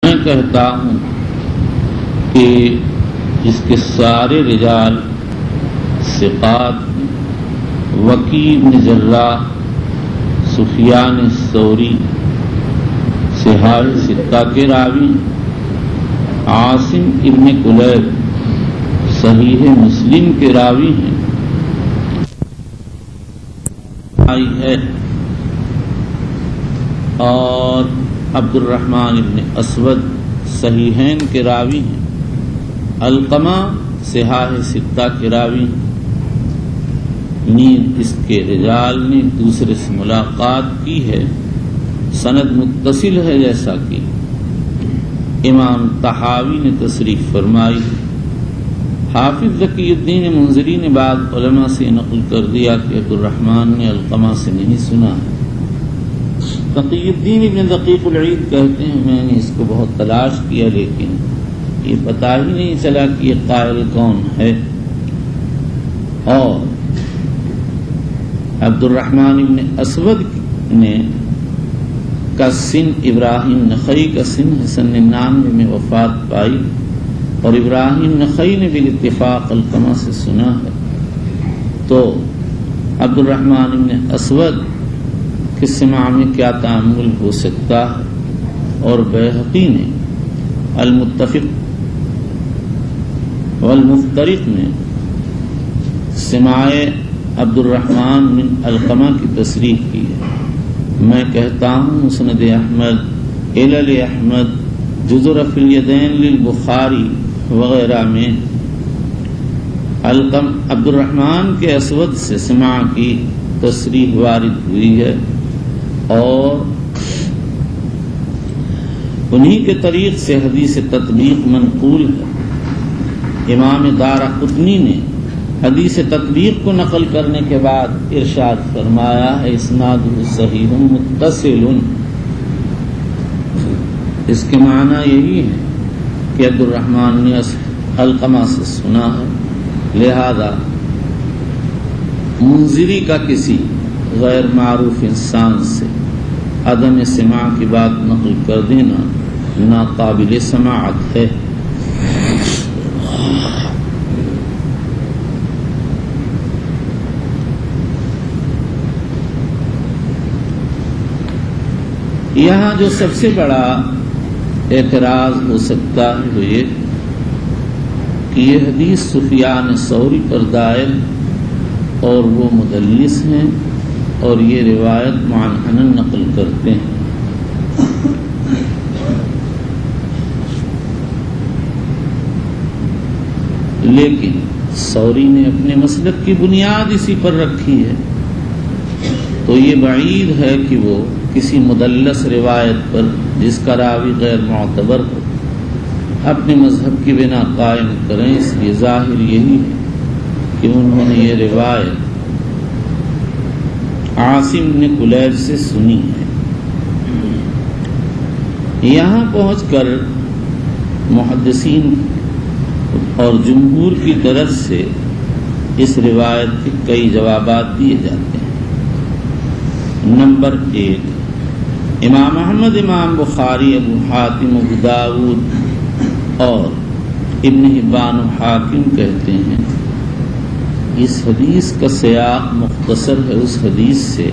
میں کہتا ہوں کہ جس کے سارے رجال ثقات وکیع بن جراح، سفیان الثوری، صحاح ستہ کے راوی، عاصم ابن کلیب صحیح مسلم کے راوی ہیں، ہے اور عبد الرحمن ابن اسود صحیحین کے راوی ہیں، علقمہ صحاح ستہ کے راوی ہیں۔ نیز اس کے رجال نے دوسرے سے ملاقات کی ہے، سند متصل ہے، جیسا کہ امام طحاوی نے تصریح فرمائی۔ حافظ ذکی الدین منذری نے بعض علماء سے نقل کر دیا کہ عبد الرحمن نے علقمہ سے نہیں سنا ہے۔ تقی الدین ابن دقیق العید کہتے ہیں میں نے اس کو بہت تلاش کیا لیکن یہ پتہ ہی نہیں چلا کہ یہ قائل کون ہے۔ اور عبد الرحمن ابن اسود نے کا سن ابراہیم نخعی کا سن سن 99 میں وفات پائی، اور ابراہیم نخعی نے بالاتفاق علقمہ سے سنا ہے، تو عبد الرحمن ابن اسود کے سماع میں کیا تعامل ہو سکتا ہے؟ اور بیہقی نے المتفق والمفترق میں سماع عبد الرحمن من علقمہ کی تصریح کی ہے۔ میں کہتا ہوں مسند احمد، علل احمد، جزء رفع الیدین للبخاری وغیرہ میں عبد الرحمن کے اسود سے سماع کی تصریح وارد ہوئی ہے، اور انہی کے طریق سے حدیث تطبیق منقول ہے۔ امام دارقطنی نے حدیث تطبیق کو نقل کرنے کے بعد ارشاد فرمایا ہے اسنادہ صحیح متصل۔ اس کے معنی یہی ہے کہ عبد الرحمن نے علقمہ سے سنا ہے، لہذا منذری کا کسی غیر معروف انسان سے عدم سماع کی بات نقل کر دینا ناقابل سماعت ہے۔ یہاں جو سب سے بڑا اعتراض ہو سکتا ہے وہ یہ کہ یہ حدیث سفیان ثوری پر دائر اور وہ مدلس ہیں اور یہ روایت معنعنا نقل کرتے ہیں۔ لیکن ثوری نے اپنے مسلک کی بنیاد اسی پر رکھی ہے، تو یہ بعید ہے کہ وہ کسی مدلس روایت پر جس کا راوی غیر معتبر ہو اپنے مذہب کی بنا قائم کریں۔ اس لیے ظاہر یہی ہے کہ انہوں نے یہ روایت عاصم بن کلیب سے سنی ہے۔ یہاں پہنچ کر محدثین اور جمہور کی طرف سے اس روایت کے کئی جوابات دیے جاتے ہیں۔ نمبر 1، امام احمد، امام بخاری، ابو حاتم، ابو داود اور ابن حبان و حاکم کہتے ہیں اس حدیث کا سیاق مختصر ہے اس حدیث سے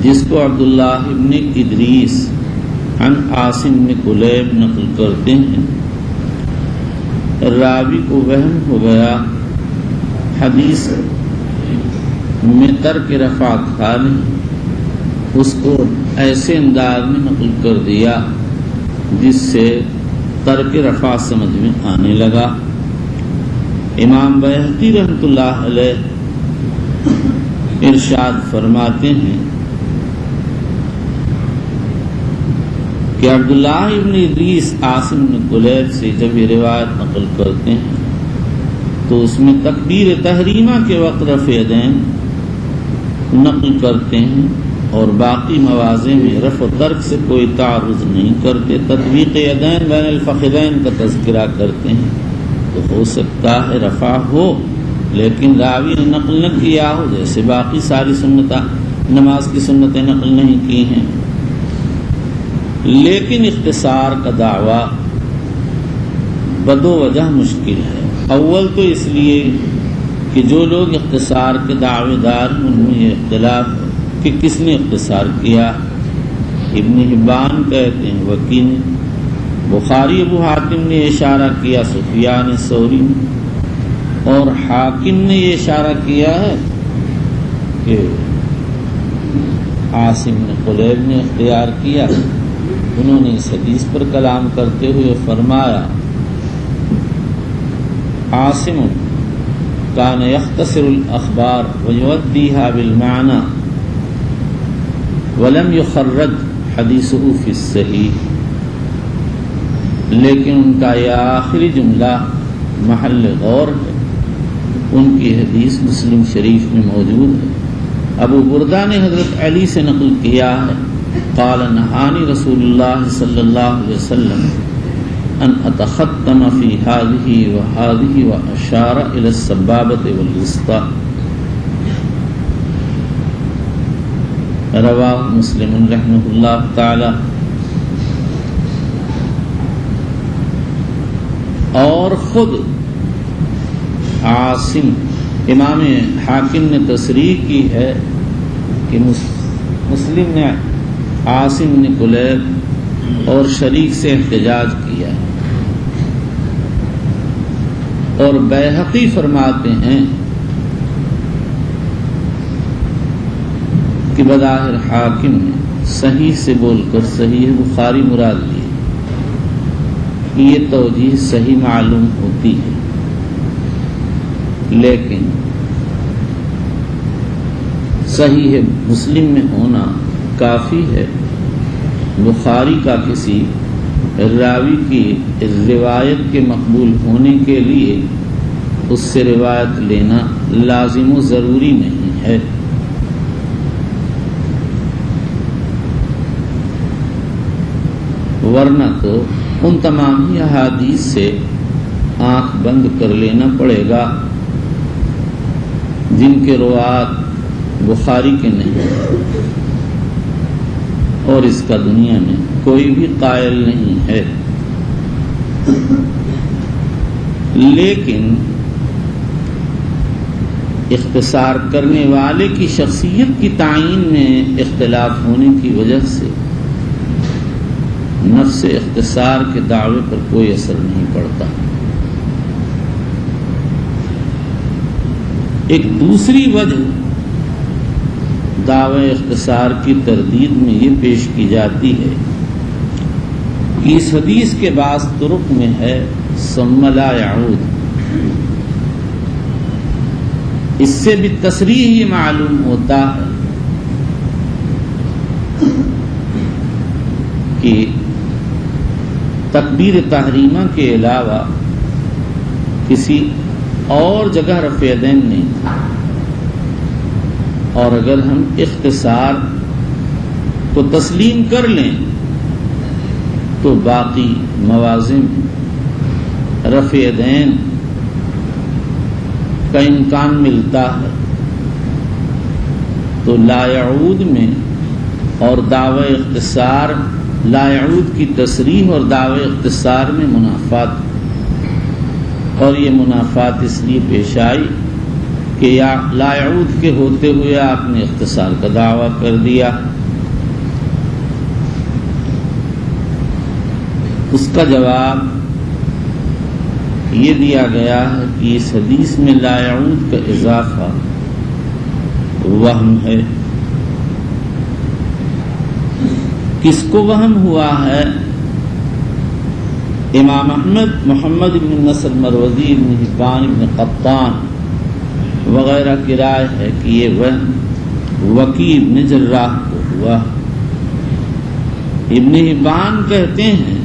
جس کو عبداللہ ابن ادریس عن عاصم بن کلیب نقل کرتے ہیں۔ راوی کو وہم ہو گیا، حدیث میں ترک رفع تھا نہیں، اس کو ایسے انداز میں نقل کر دیا جس سے ترک رفع سمجھ میں آنے لگا۔ امام بیہقی رحمۃ اللہ علیہ ارشاد فرماتے ہیں کہ عبداللہ ابن ادریس عاصم بن کلیب سے جب یہ روایت نقل کرتے ہیں تو اس میں تکبیر تحریمہ کے وقت رفع یدین نقل کرتے ہیں، اور باقی مواضع میں رفع و ترک سے کوئی تعارض نہیں کرتے، تطبیق یدین بین الفخذین کا تذکرہ کرتے ہیں۔ تو ہو سکتا ہے رفع ہو لیکن راوی نے نقل نہ کیا ہو، جیسے باقی ساری سنتیں نماز کی سنتیں نقل نہیں کی ہیں۔ لیکن اختصار کا دعویٰ بدو وجہ مشکل ہے۔ اول تو اس لیے کہ جو لوگ اختصار کے دعوے دار ان میں یہ اختلاف کہ کس نے اختصار کیا۔ ابن حبان کہتے ہیں وکی نے، بخاری ابو حاتم نے اشارہ کیا سفیان ثوری نے، اور حاکم نے یہ اشارہ کیا ہے کہ عاصم نے قلیب نے اختیار کیا۔ انہوں نے اس حدیث پر کلام کرتے ہوئے فرمایا عاصم کان یختصر الاخبار ویؤدیها بالمعنى ولم یخرج حدیثه فی الصحیح، لیکن ان کا یہ آخری جملہ محل غور ہے، ان کی حدیث مسلم شریف میں موجود ہے۔ ابو بردہ نے حضرت علی سے نقل کیا ہے قال نہانی رسول اللہ صلی اللہ علیہ وسلم ان اتختم فی هذه وهذه واشار الى السبابة والوسطى، رواہ مسلم رحمہ اللہ تعالی۔ اور خود عاصم امام حاکم نے تصریح کی ہے کہ مسلم نے عاصم نے کلیب اور شریک سے احتجاج کیا ہے، اور بیہقی فرماتے ہیں کہ بظاہر حاکم نے صحیح سے بول کر صحیح بخاری مراد لی، یہ توجیہ صحیح معلوم ہوتی ہے، لیکن صحیح مسلم میں ہونا کافی ہے۔ بخاری کا کسی راوی کی روایت کے مقبول ہونے کے لیے اس سے روایت لینا لازم و ضروری نہیں ہے۔ ورنہ تو ان تمام ہی احادیث سے آنکھ بند کر لینا پڑے گا جن کے روات بخاری کے نہیں، اور اس کا دنیا میں کوئی بھی قائل نہیں ہے۔ لیکن اختصار کرنے والے کی شخصیت کی تعین میں اختلاف ہونے کی وجہ سے نفس اختصار کے دعوے پر کوئی اثر نہیں پڑتا۔ ایک دوسری وجہ دعوی اختصار کی تردید میں یہ پیش کی جاتی ہے کہ اس حدیث کے بعض طرق میں ہے ثم لا يعود، اس سے بھی تصریح یہ معلوم ہوتا ہے کہ تکبیر تحریمہ کے علاوہ کسی اور جگہ رفع یدین نہیں تھا، اور اگر ہم اختصار کو تسلیم کر لیں تو باقی موازن رفع یدین کا امکان ملتا ہے، تو لا يعود میں اور دعوی اختصار لا يعود کی تصریح اور دعوی اختصار میں منافات، اور یہ منافات اس لیے پیش آئی کہ یا لا يعود کے ہوتے ہوئے آپ نے اختصار کا دعویٰ کر دیا۔ اس کا جواب یہ دیا گیا ہے کہ اس حدیث میں لا يعود کا اضافہ وہم ہے۔ کس کو وہم ہوا ہے؟ امام احمد، محمد بن نصر مروزی، ابن حبان، ابن قطان وغیرہ کی رائے ہے کہ یہ وکی ابن جراح کو ہوا۔ ابن حبان کہتے ہیں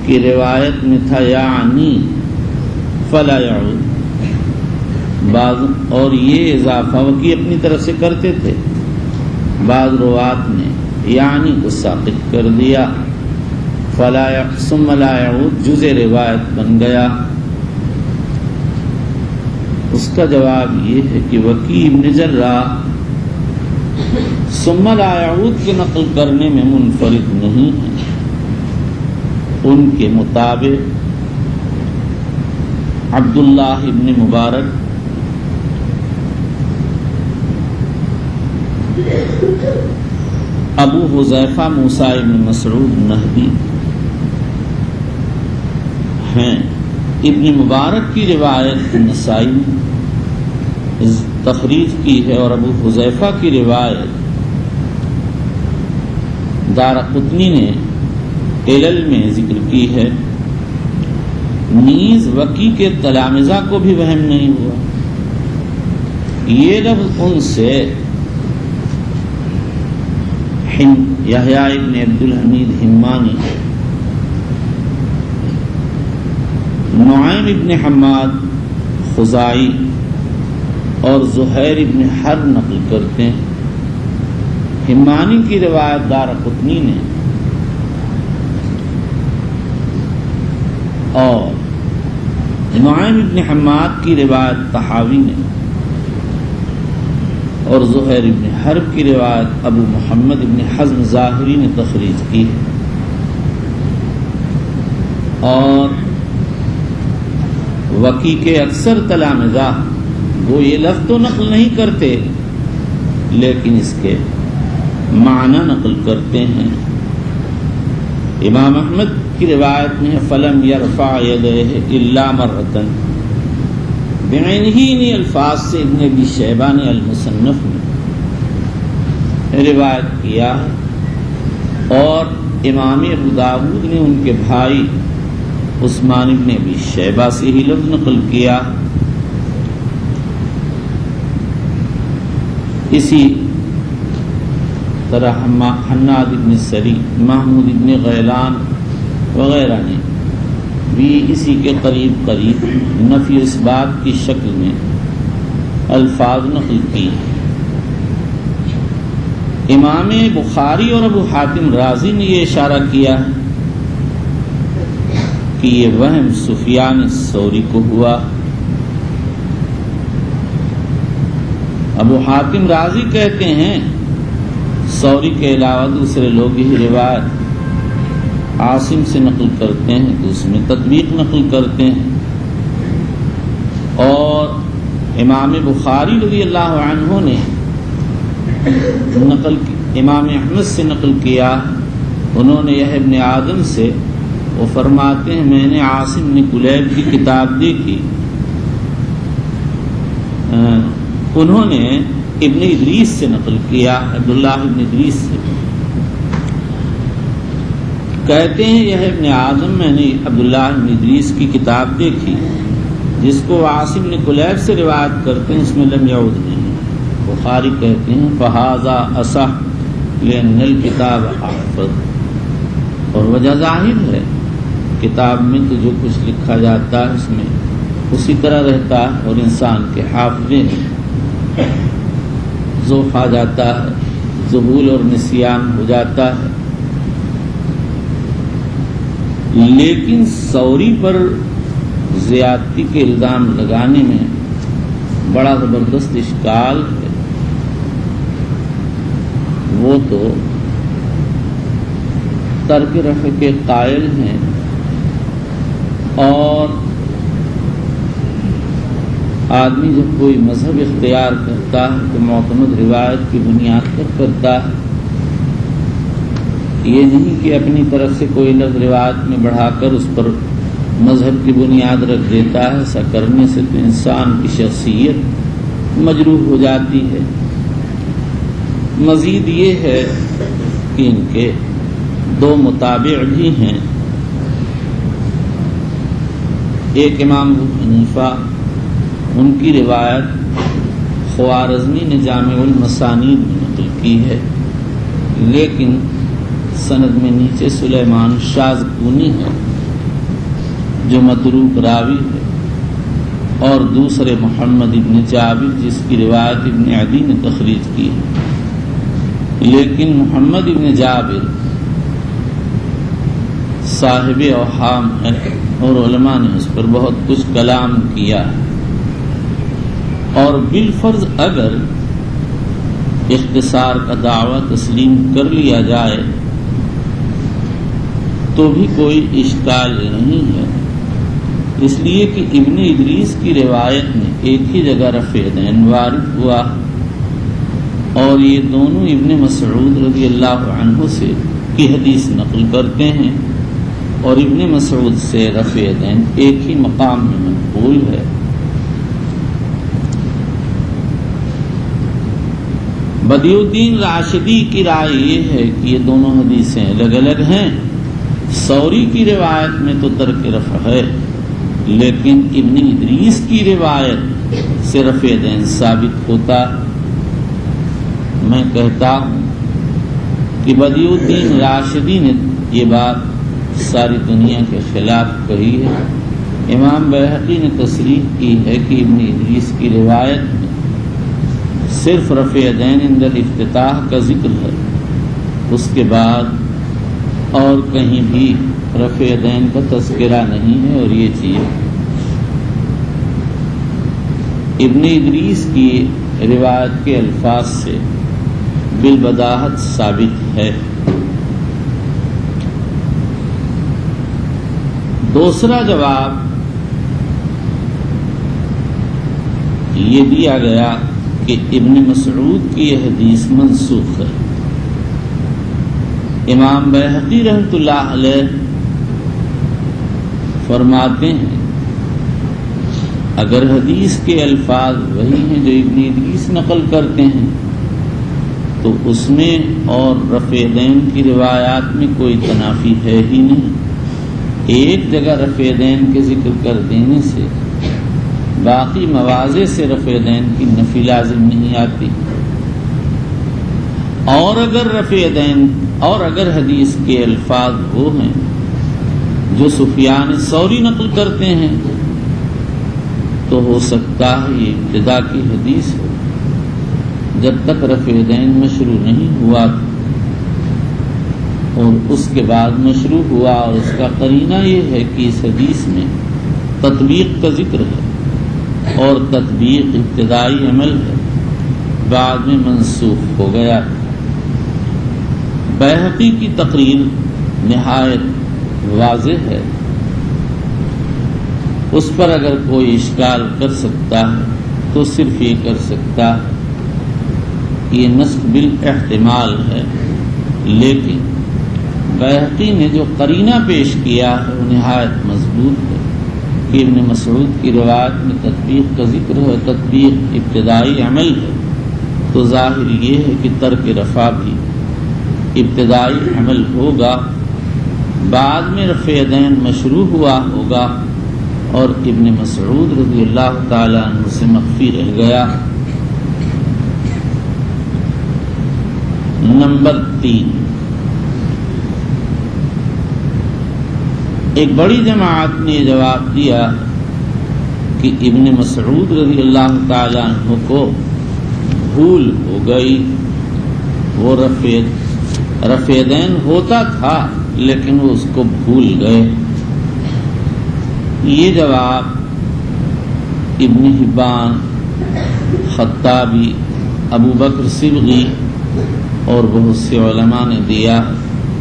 کہ روایت میں تھا یعنی فلا يعود، بعض اور یہ اضافہ وکی اپنی طرف سے کرتے تھے، بعض روات نے یعنی کو ساقط کر دیا، ثم لا يعود جز روایت بن گیا۔ اس کا جواب یہ ہے کہ وکی ابن جراح ثم لا يعود کے نقل کرنے میں منفرد نہیں ہیں. ان کے مطابق عبداللہ ابن مبارک، ابو حذیفہ موسیٰ ابن مسعود نہدی ہیں. ابن مبارک کی روایت نسائی نے تخریج کی ہے اور ابو حذیفہ کی روایت دارقطنی نے علل میں ذکر کی ہے. نیز وکی کے تلامذہ کو بھی وہم نہیں ہوا. یہ لفظ ان سے یحییٰ ابن عبد الحمید حمانی، نعیم ابن حماد خزائی اور زہیر ابن حرب نقل کرتے ہیں. حمانی کی روایت دارقطنی نے اور نعیم ابن حماد کی روایت طحاوی نے اور زہیر ابن حرب کی روایت ابو محمد ابن حزم ظاہری نے تخریج کی. اور وکی کے اکثر تلامذہ وہ یہ لفظ تو نقل نہیں کرتے لیکن اس کے معنی نقل کرتے ہیں. امام احمد کی روایت میں فلم یرفع یدیہ الا مرتن بعینہ الفاظ سے ابن ابی شیبہ نے المصنف میں روایت کیا ہے اور امام ابو داؤد نے ان کے بھائی عثمان ابن ابی شیبہ سے ہی لفظ نقل کیا. اسی طرح حناد ابن سری، محمود ابن غیلان وغیرہ نے بھی اسی کے قریب قریب نفی اس بات کی شکل میں الفاظ نقل کی. امام بخاری اور ابو حاتم رازی نے یہ اشارہ کیا کہ یہ وہم سفیان الثوری کو ہوا. ابو حاتم رازی کہتے ہیں ثوری کے علاوہ دوسرے لوگ یہ روایت عاصم سے نقل کرتے ہیں تو اس میں تطبیق نقل کرتے ہیں. اور امام بخاری رضی اللہ عنہ نے امام احمد سے نقل کیا. انہوں نے یہ ابن آدم سے، وہ فرماتے ہیں میں نے عاصم بن کلیب کی کتاب دیکھی. انہوں نے ابن ادریس سے نقل کیا، عبداللہ ابن ادریس سے. کہتے ہیں یہ ابن اعظم میں نے عبداللہ ابن ادریس کی کتاب دیکھی جس کو عاصم بن کلیب سے روایت کرتے ہیں، اس میں لم یعود نہیں. بخاری کہتے ہیں فہذا اصح لأن الکتاب احفظ. اور وجہ ظاہر ہے کتاب میں تو جو کچھ لکھا جاتا ہے اس میں اسی طرح رہتا ہے اور انسان کے حافظے میں ذوف آ جاتا ہے، ذبول اور نسیان ہو جاتا ہے. لیکن ثوری پر زیادتی کے الزام لگانے میں بڑا زبردست اشکال ہے. وہ تو ترک رفع کے قائل ہیں اور آدمی جب کوئی مذہب اختیار کرتا ہے تو معتمد روایت کی بنیاد پر کرتا ہے. یہ نہیں کہ اپنی طرف سے کوئی لفظ روایت میں بڑھا کر اس پر مذہب کی بنیاد رکھ دیتا ہے. ایسا کرنے سے تو انسان کی شخصیت مجروح ہو جاتی ہے. مزید یہ ہے کہ ان کے دو متابع بھی ہیں. ایک امام ابو حنیفہ، ان کی روایت خوارزمی نے جامع المسانید میں نقل کی ہے لیکن سند میں نیچے سلیمان شاذکونی ہے جو متروک راوی ہے، اور دوسرے محمد ابن جابر جس کی روایت ابن عدی نے تخریج کی ہے. لیکن محمد ابن جابر صاحب اوہام ہے اور علماء نے اس پر بہت کچھ کلام کیا ہے. اور بالفرض اگر اختصار کا دعویٰ تسلیم کر لیا جائے تو بھی کوئی اشکال نہیں ہے، اس لیے کہ ابن ادریس کی روایت میں ایک ہی جگہ رفع دین وارد ہوا اور یہ دونوں ابن مسعود رضی اللہ عنہ سے کی حدیث نقل کرتے ہیں، اور ابن مسعود سے رفع دین ایک ہی مقام میں منقول ہے۔ بدیع الدین راشدی کی رائے یہ ہے کہ یہ دونوں حدیثیں الگ الگ ہیں۔ ثوری کی روایت میں تو ترک رفع ہے، لیکن ابن ادریس کی روایت سے رفع دین ثابت ہوتا۔ میں کہتا ہوں کہ بدیع الدین راشدی نے یہ بات ساری دنیا کے خلاف کہی ہے۔ امام بیہقی نے تصریح کی ہے کہ ابن ادریس کی روایت میں صرف رفع دین عند الافتتاح کا ذکر ہے، اس کے بعد اور کہیں بھی رفع دین کا تذکرہ نہیں ہے، اور یہ چیز ابن ادریس کی روایت کے الفاظ سے بالبداہت ثابت ہے۔ دوسرا جواب یہ دیا گیا کہ ابن مسعود کی یہ حدیث منسوخ ہے۔ امام بیہقی رحمۃ اللہ علیہ فرماتے ہیں اگر حدیث کے الفاظ وہی ہیں جو ابن ادریس نقل کرتے ہیں تو اس میں اور رفع دین کی روایات میں کوئی تنافی ہے ہی نہیں۔ ایک جگہ رفع دین کے ذکر کر دینے سے باقی مواضع سے رفع دین کی نفی لازم نہیں آتی، اور اگر حدیث کے الفاظ وہ ہیں جو سفیان ثوری نقل کرتے ہیں تو ہو سکتا ہے یہ ابتدا کی حدیث ہو، جب تک رفع دین مشروع نہیں ہوا اور اس کے بعد مشروع ہوا، اور اس کا قرینہ یہ ہے کہ اس حدیث میں تطبیق کا ذکر ہے، اور تطبیق ابتدائی عمل ہے، بعد میں منسوخ ہو گیا۔ بیہقی کی تقریر نہایت واضح ہے، اس پر اگر کوئی اشکال کر سکتا ہے تو صرف یہ کر سکتا ہے کہ یہ نسخ بالاحتمال ہے، لیکن بیہقی نے جو قرینہ پیش کیا ہے وہ نہایت مضبوط ہے کہ ابن مسعود کی روایت میں تطبیق کا ذکر ہے، تطبیق ابتدائی عمل ہے، تو ظاہر یہ ہے کہ ترک رفع بھی ابتدائی عمل ہوگا، بعد میں رفع دین مشروع ہوا ہوگا اور ابن مسعود رضی اللہ تعالیٰ عنہ سے مخفی رہ گیا۔ نمبر 3، ایک بڑی جماعت نے جواب دیا کہ ابن مسعود رضی اللہ تعالیٰ عنہ کو بھول ہو گئی، وہ رفع دین ہوتا تھا لیکن وہ اس کو بھول گئے۔ یہ جواب ابن حبان، خطابی، ابو بکر صبغی اور بہت سے علماء نے دیا،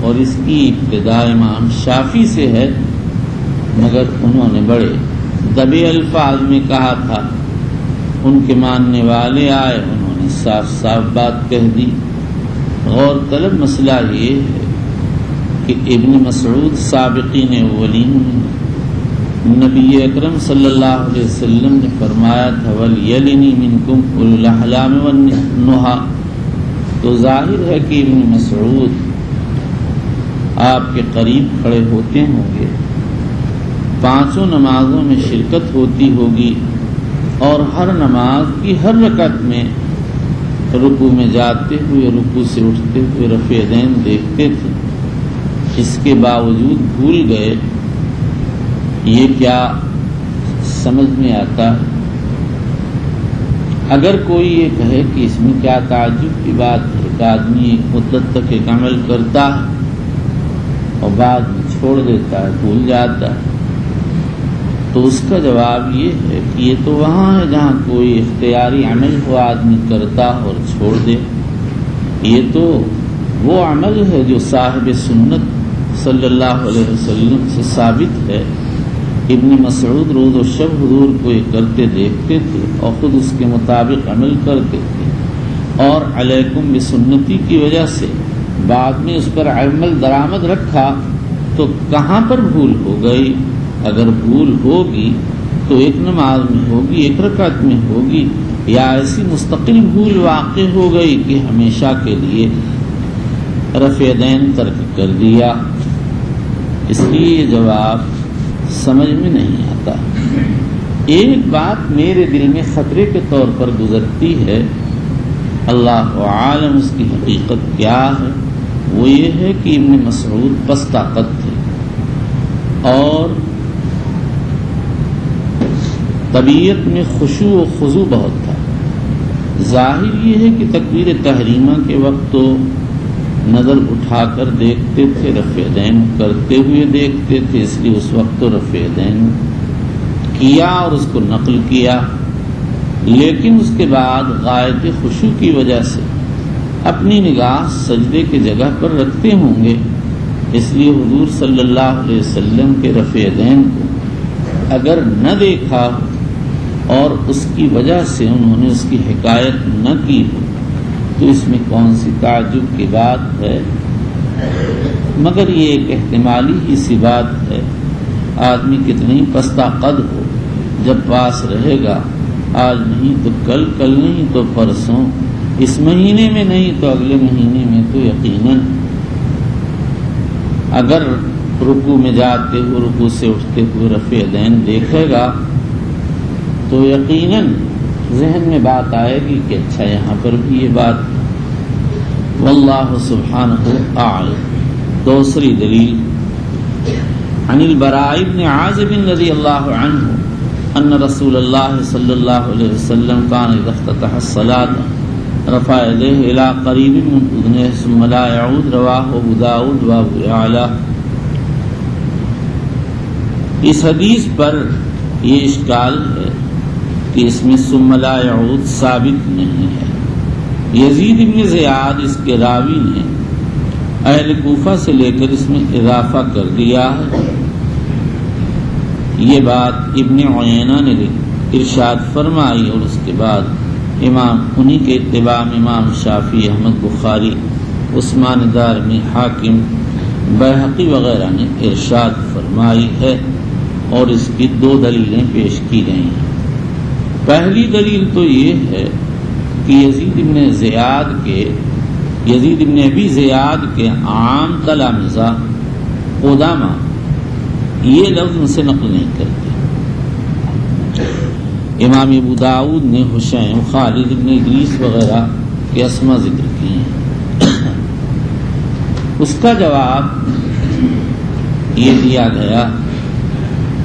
اور اس کی ابتدا امام شافعی سے ہے، مگر انہوں نے بڑے دبے الفاظ میں کہا تھا، ان کے ماننے والے آئے، انہوں نے صاف صاف بات کہہ دی۔ غور طلب مسئلہ یہ ہے کہ ابن مسعود سابقین اولین میں نبی اکرم صلی اللہ علیہ وسلم نے فرمایا تھا وَلْيَلِنِ مِنْكُمْ أُولُو الْأَحْلَامِ وَالنُّهَى، تو ظاہر ہے کہ ابن مسعود آپ کے قریب کھڑے ہوتے ہوں گے، 5 نمازوں میں شرکت ہوتی ہوگی، اور ہر نماز کی ہر رکعت میں رکوع میں جاتے ہوئے، رکوع سے اٹھتے ہوئے رفع دین دیکھتے تھے، اس کے باوجود بھول گئے۔ یہ کیا سمجھ میں آتا ہے؟ اگر کوئی یہ کہے کہ اس میں کیا تعجب کی بات ہے، ایک آدمی ایک مدت تک ایک عمل کرتا ہے اور بعد میں چھوڑ دیتا ہے، بھول جاتا ہے، تو اس کا جواب یہ ہے کہ یہ تو وہاں ہے جہاں کوئی اختیاری عمل ہو، آدمی کرتا اور چھوڑ دے، یہ تو وہ عمل ہے جو صاحب سنت صلی اللہ علیہ وسلم سے ثابت ہے. ابن مسعود روز و شب حضور کو یہ کرتے دیکھتے تھے اور خود اس کے مطابق عمل کرتے تھے، اور علیکم بسنتی کی وجہ سے بعد میں اس پر عمل درآمد رکھا تو کہاں پر بھول ہو گئی؟ اگر بھول ہوگی تو ایک نماز میں ہوگی، ایک رکعت میں ہوگی، یا ایسی مستقل بھول واقع ہو گئی کہ ہمیشہ کے لیے رفع دین ترک کر دیا. اس لیے یہ جواب سمجھ میں نہیں آتا. ایک بات میرے دل میں خطرے کے طور پر گزرتی ہے، اللہ عالم اس کی حقیقت کیا ہے. وہ یہ ہے کہ ابن مسعود پس طاقت تھے اور طبیعت میں خشوع و خضوع بہت تھا. ظاہر یہ ہے کہ تکبیر تحریمہ کے وقت تو نظر اٹھا کر دیکھتے تھے، رفع دین کرتے ہوئے دیکھتے تھے، اس لیے اس وقت تو رفع دین کیا اور اس کو نقل کیا. لیکن اس کے بعد غایت خشوع کی وجہ سے اپنی نگاہ سجدے کی جگہ پر رکھتے ہوں گے، اس لیے حضور صلی اللہ علیہ وسلم کے رفع دین کو اگر نہ دیکھا اور اس کی وجہ سے انہوں نے اس کی حکایت نہ کی ہو تو اس میں کون سی تعجب کی بات ہے. مگر یہ ایک احتمالی ہی سی بات ہے. آدمی کتنی پستہ قد ہو، جب پاس رہے گا آج نہیں تو کل، کل نہیں تو پرسوں، اس مہینے میں نہیں تو اگلے مہینے میں، تو یقیناً اگر رکوع میں جاتے ہوئے رکوع سے اٹھتے ہوئے رفع دین دیکھے گا تو یقیناً ذہن میں بات آئے گی کہ اچھا یہاں پر بھی یہ بات. واللہ سبحانہ اعلم. دوسری دلیل عن البراء بن عازب رضی اللہ عنہ ان رسول اللہ صلی اللہ علیہ وسلم كان اذا افتتح الصلاة رفع يديه الى قریب من اذنه ثم لا يعود. رواہ ابو داؤد و ابو یعلا. اس حدیث پر یہ اشکال ہے کہ اس میں ثم لا يعود ثابت نہیں ہے. یزید ابن زیاد اس کے راوی نے اہل کوفہ سے لے کر اس میں اضافہ کر دیا ہے. یہ بات ابن عینہ نے ارشاد فرمائی اور اس کے بعد انہی کے اتباع میں امام شافعی، احمد بخاری، عثمان دارمی، حاکم، بیہقی وغیرہ نے ارشاد فرمائی ہے اور اس کی دو دلیلیں پیش کی گئی ہیں. پہلی دلیل تو یہ ہے کہ یزید ابن ابی زیاد کے عام تلامذہ قدامہ یہ لفظ ان سے نقل نہیں کرتے. امام ابو داؤد نے حسین، خالد ابن ادریس وغیرہ کے اسما ذکر کیے ہیں. اس کا جواب یہ دیا گیا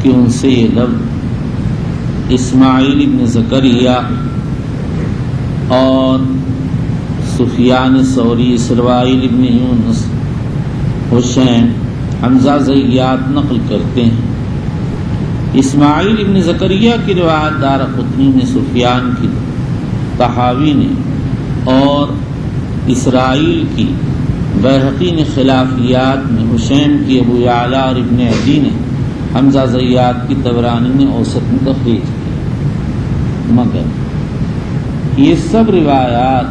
کہ ان سے یہ لفظ اسماعیل ابن زکریا اور سفیان ثوری، اسرائیل ابن یونس، حسین، حمزہ زیات نقل کرتے ہیں. اسماعیل ابن زکریا کی روایت دارقطنی نے، سفیان کی طحاوی نے، اور اسرائیل کی بیہقی نے خلافیات میں، حسین کی ابو یعلا اور ابن عدی نے، حمزہ زیات کی طبرانی نے اوسط میں تخریج کی. مگر یہ سب روایات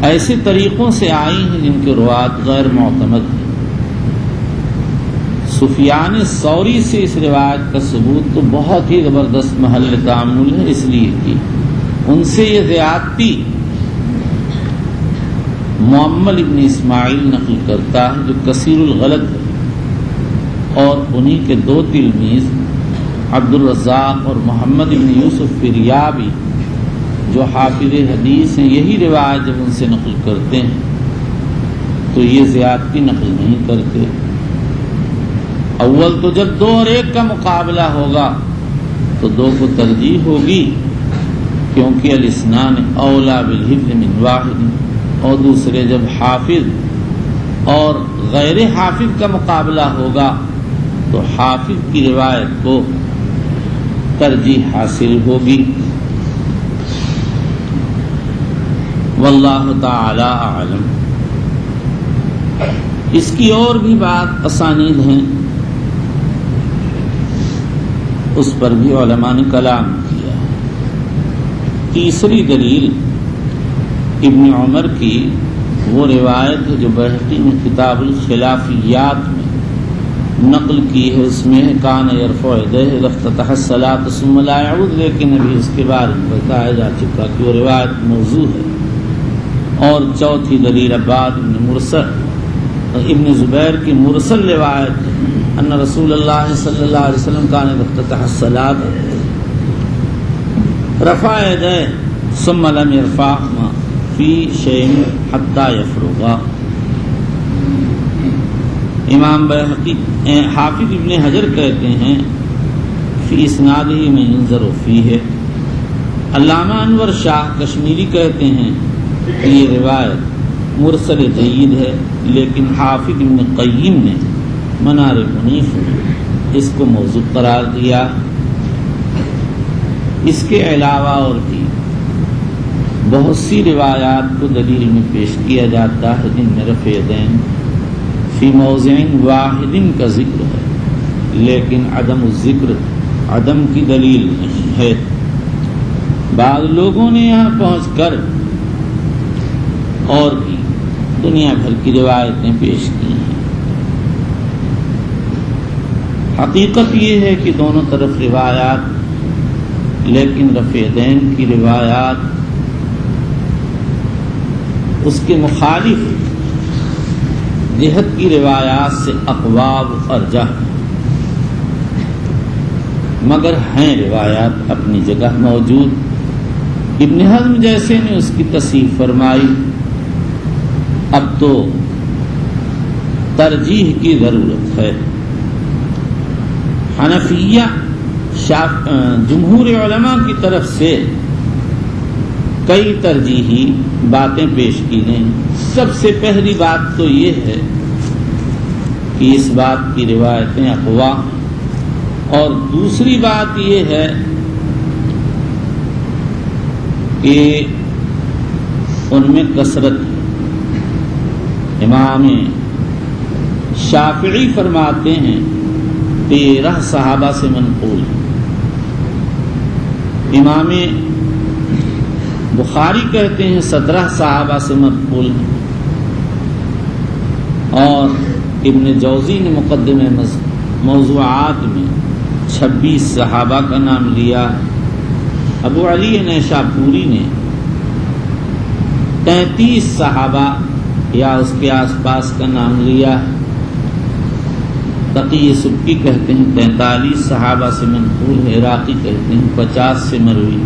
ایسے طریقوں سے آئی ہیں جن کے روات غیر معتمد ہیں. سفیان ثوری سے اس روایت کا ثبوت تو بہت ہی زبردست محل تأمل ہے، اس لیے کہ ان سے یہ زیادتی معمل ابن اسماعیل نقل کرتا ہے جو کثیر الغلط ہے، اور انہی کے دو تلمیذ عبد الرزاق اور محمد ابن یوسف فریابی جو حافظ حدیث ہیں، یہی روایت جب ان سے نقل کرتے ہیں تو یہ زیادتی نقل نہیں کرتے. اول تو جب دو اور ایک کا مقابلہ ہوگا تو دو کو ترجیح ہوگی، کیونکہ الاثنان اولا بالحفظ من واحد. اور دوسرے جب حافظ اور غیر حافظ کا مقابلہ ہوگا تو حافظ کی روایت کو ترجیح حاصل ہوگی. واللہ تعالی اعلم۔ اس کی اور بھی بات اسانید ہیں، اس پر بھی علماء نے کلام کیا۔ تیسری دلیل ابن عمر کی وہ روایت ہے جو بہقی نے کتاب الخلافیات میں نقل کی ہے، اس میں کان یرفع یدیہ اذا افتتح الصلاۃ ثم لا يعود، لیکن ابھی اس کے بارے میں بتایا جا چکا کہ وہ روایت موضوع ہے۔ اور چوتھی دلیل عباد ابن زبیر کی مرسل روایت ہے ان رسول اللہ صلی اللہ علیہ وسلم کان اذا افتتح الصلاۃ رفع یدیہ ثم لم يرفعهما فی شیء حتی یفرغا۔ امام بہقی حافظ ابن حجر کہتے ہیں فی اسنادہ میں ینظر فیہ۔ علامہ انور شاہ کشمیری کہتے ہیں کہ یہ روایت مرسل جید ہے، لیکن حافظ ابن قیم نے منار منیف میں اس کو موضوع قرار دیا۔ اس کے علاوہ اور بھی بہت سی روایات کو دلیل میں پیش کیا جاتا ہے جن میں رفع یدین فی موضع واحد کا ذکر ہے، لیکن عدم الذکر عدم کی دلیل نہیں ہے۔ بعض لوگوں نے یہاں پہنچ کر اور بھی دنیا بھر کی روایتیں پیش کی ہیں۔ حقیقت یہ ہے کہ دونوں طرف روایات، لیکن رفع یدین کی روایات اس کے مخالف جہت کی روایات سے اقواب ارجح، مگر ہیں روایات اپنی جگہ موجود۔ ابن حزم جیسے نے اس کی تصحیح فرمائی۔ اب تو ترجیح کی ضرورت ہے۔ حنفیہ جمہور علماء کی طرف سے کئی ترجیحی باتیں پیش کی گئیں۔ سب سے پہلی بات تو یہ ہے کہ اس بات کی روایتیں اقوا، اور دوسری بات یہ ہے کہ ان میں کثرت ہے۔ امام شافعی فرماتے ہیں 13 صحابہ سے منقول ہے۔ امام بخاری کہتے ہیں 17 صحابہ سے منقول ہے، اور ابن جوزی نے مقدمہ موضوعات میں 26 صحابہ کا نام لیا۔ ابو علی نیشاپوری نے 33 صحابہ یا اس کے آس پاس کا نام لیا۔ تقی سبکی کہتے ہیں 43 صحابہ سے منقول ہے، عراقی کہتے ہیں 50 سے مروی،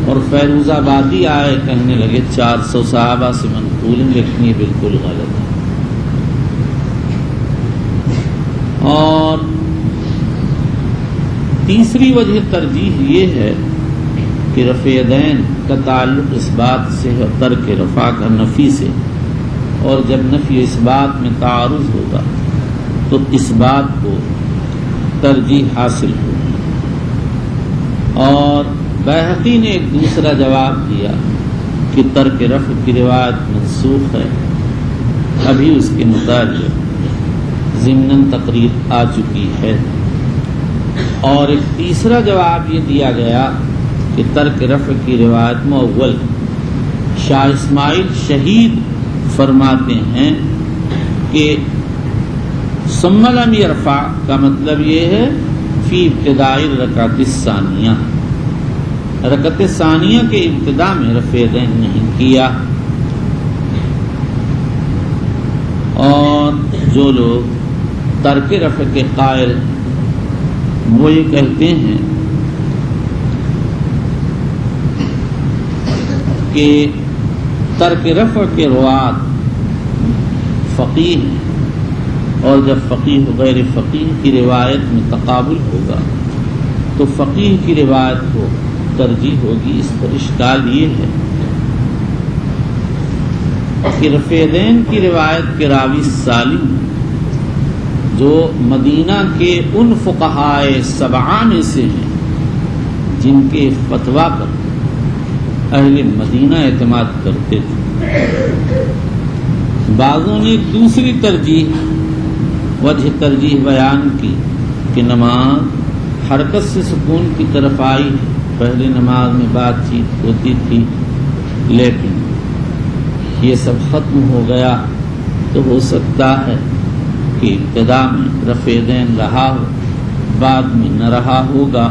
اور فیروز آبادی آئے کہنے لگے 400 صحابہ سے منقول ہیں، لیکن یہ بالکل غلط ہے۔ اور تیسری وجہ ترجیح یہ ہے کہ رفع یدین کا تعلق اس بات سے ہے، ترک رفع کا نفی سے، اور جب نفی اس بات میں تعارض ہوگا تو اس بات کو ترجیح حاصل ہوگی۔ اور بہقی نے ایک دوسرا جواب دیا کہ ترک رفع کی روایت منسوخ ہے، ابھی اس کے متعلق ضمناً تقریر آ چکی ہے۔ اور ایک تیسرا جواب یہ دیا گیا کہ ترک رفع کی روایت مؤول ہے۔ شاہ اسماعیل شہید فرماتے ہیں کہ ثم لم یرفع کا مطلب یہ ہے فی ابتدائی رکعت الثانیہ، رکعت ثانیہ کے ابتدا میں رفع یدین نہیں کیا۔ اور جو لوگ ترک رفع کے قائل وہ یہ کہتے ہیں کہ ترک رفع کے روات فقیہ ہیں، اور جب فقیہ غیر فقیہ کی روایت میں تقابل ہوگا تو فقیہ کی روایت کو ترجیح ہوگی۔ اس پر اشکال یہ ہے کہ رفع یدین کی روایت کے راوی سالم جو مدینہ کے ان فقہائے 7 میں سے ہیں جن کے فتویٰ پر اہل مدینہ اعتماد کرتے تھے۔ بعضوں نے ایک دوسری وجہ ترجیح بیان کی کہ نماز حرکت سے سکون کی طرف آئی ہے۔ پہلے نماز میں بات چیت ہوتی تھی، لیکن یہ سب ختم ہو گیا، تو ہو سکتا ہے کہ ابتدا میں رفع دین رہا ہو، بعد میں نہ رہا ہوگا،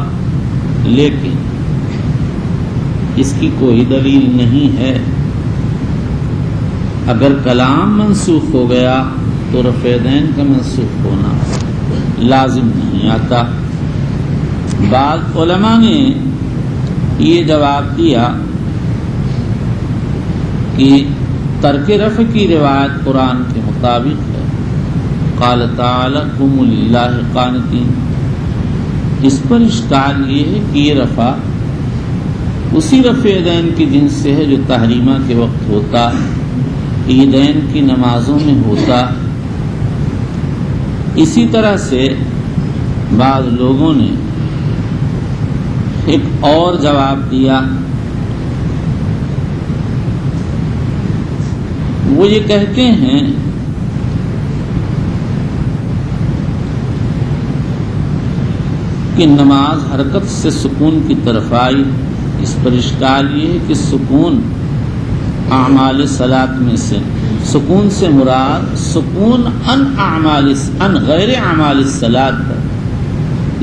لیکن اس کی کوئی دلیل نہیں ہے۔ اگر کلام منسوخ ہو گیا تو رفع دین کا منسوخ ہونا لازم نہیں آتا۔ بعض علماء نے یہ جواب دیا کہ ترک رفع کی روایت قرآن کے مطابق ہے۔ قال تعالی قوموا للہ قانتین۔ اس پر اشکال یہ ہے کہ یہ رفع اسی رفع دین کی جنس سے ہے جو تحریمہ کے وقت ہوتا، عیدین کی نمازوں میں ہوتا۔ اسی طرح سے بعض لوگوں نے ایک اور جواب دیا، وہ یہ کہتے ہیں کہ نماز حرکت سے سکون کی طرف آئی۔ اس پر اشکال یہ ہے کہ سکون اعمال صلاۃ میں سے، سکون سے مراد سکون ان غیر اعمال الصلاۃ ہے،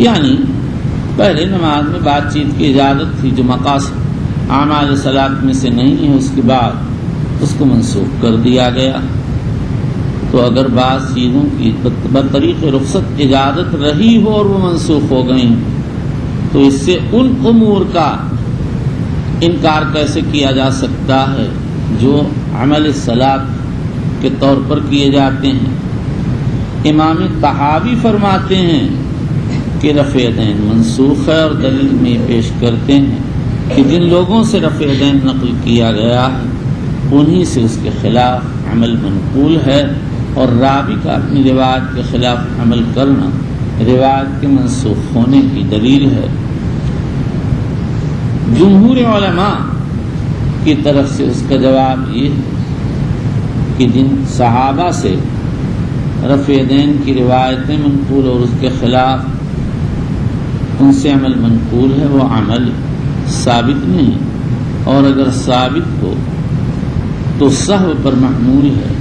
یعنی پہلے نماز میں بات چیت کی اجازت تھی جو مقاصد اعمال صلاۃ میں سے نہیں ہے، اس کے بعد اس کو منسوخ کر دیا گیا۔ تو اگر بعض چیزوں کی بطریق رخصت اجازت رہی ہو اور وہ منسوخ ہو گئیں، تو اس سے ان امور کا انکار کیسے کیا جا سکتا ہے جو عمل صلاۃ کے طور پر کیے جاتے ہیں؟ امام طحاوی فرماتے ہیں کہ رفع دین منسوخ ہے، اور دلیل میں پیش کرتے ہیں کہ جن لوگوں سے رفع دین نقل کیا گیا ہے انہی سے اس کے خلاف عمل منقول ہے، اور راوی کا اپنی روایت کے خلاف عمل کرنا روایت کے منسوخ ہونے کی دلیل ہے۔ جمہور علماء کی طرف سے اس کا جواب یہ ہے کہ جن صحابہ سے رفع دین کی روایتیں منقول اور اس کے خلاف ان سے عمل منقول ہے، وہ عمل ثابت نہیں، اور اگر ثابت ہو تو سہو پر محمول ہے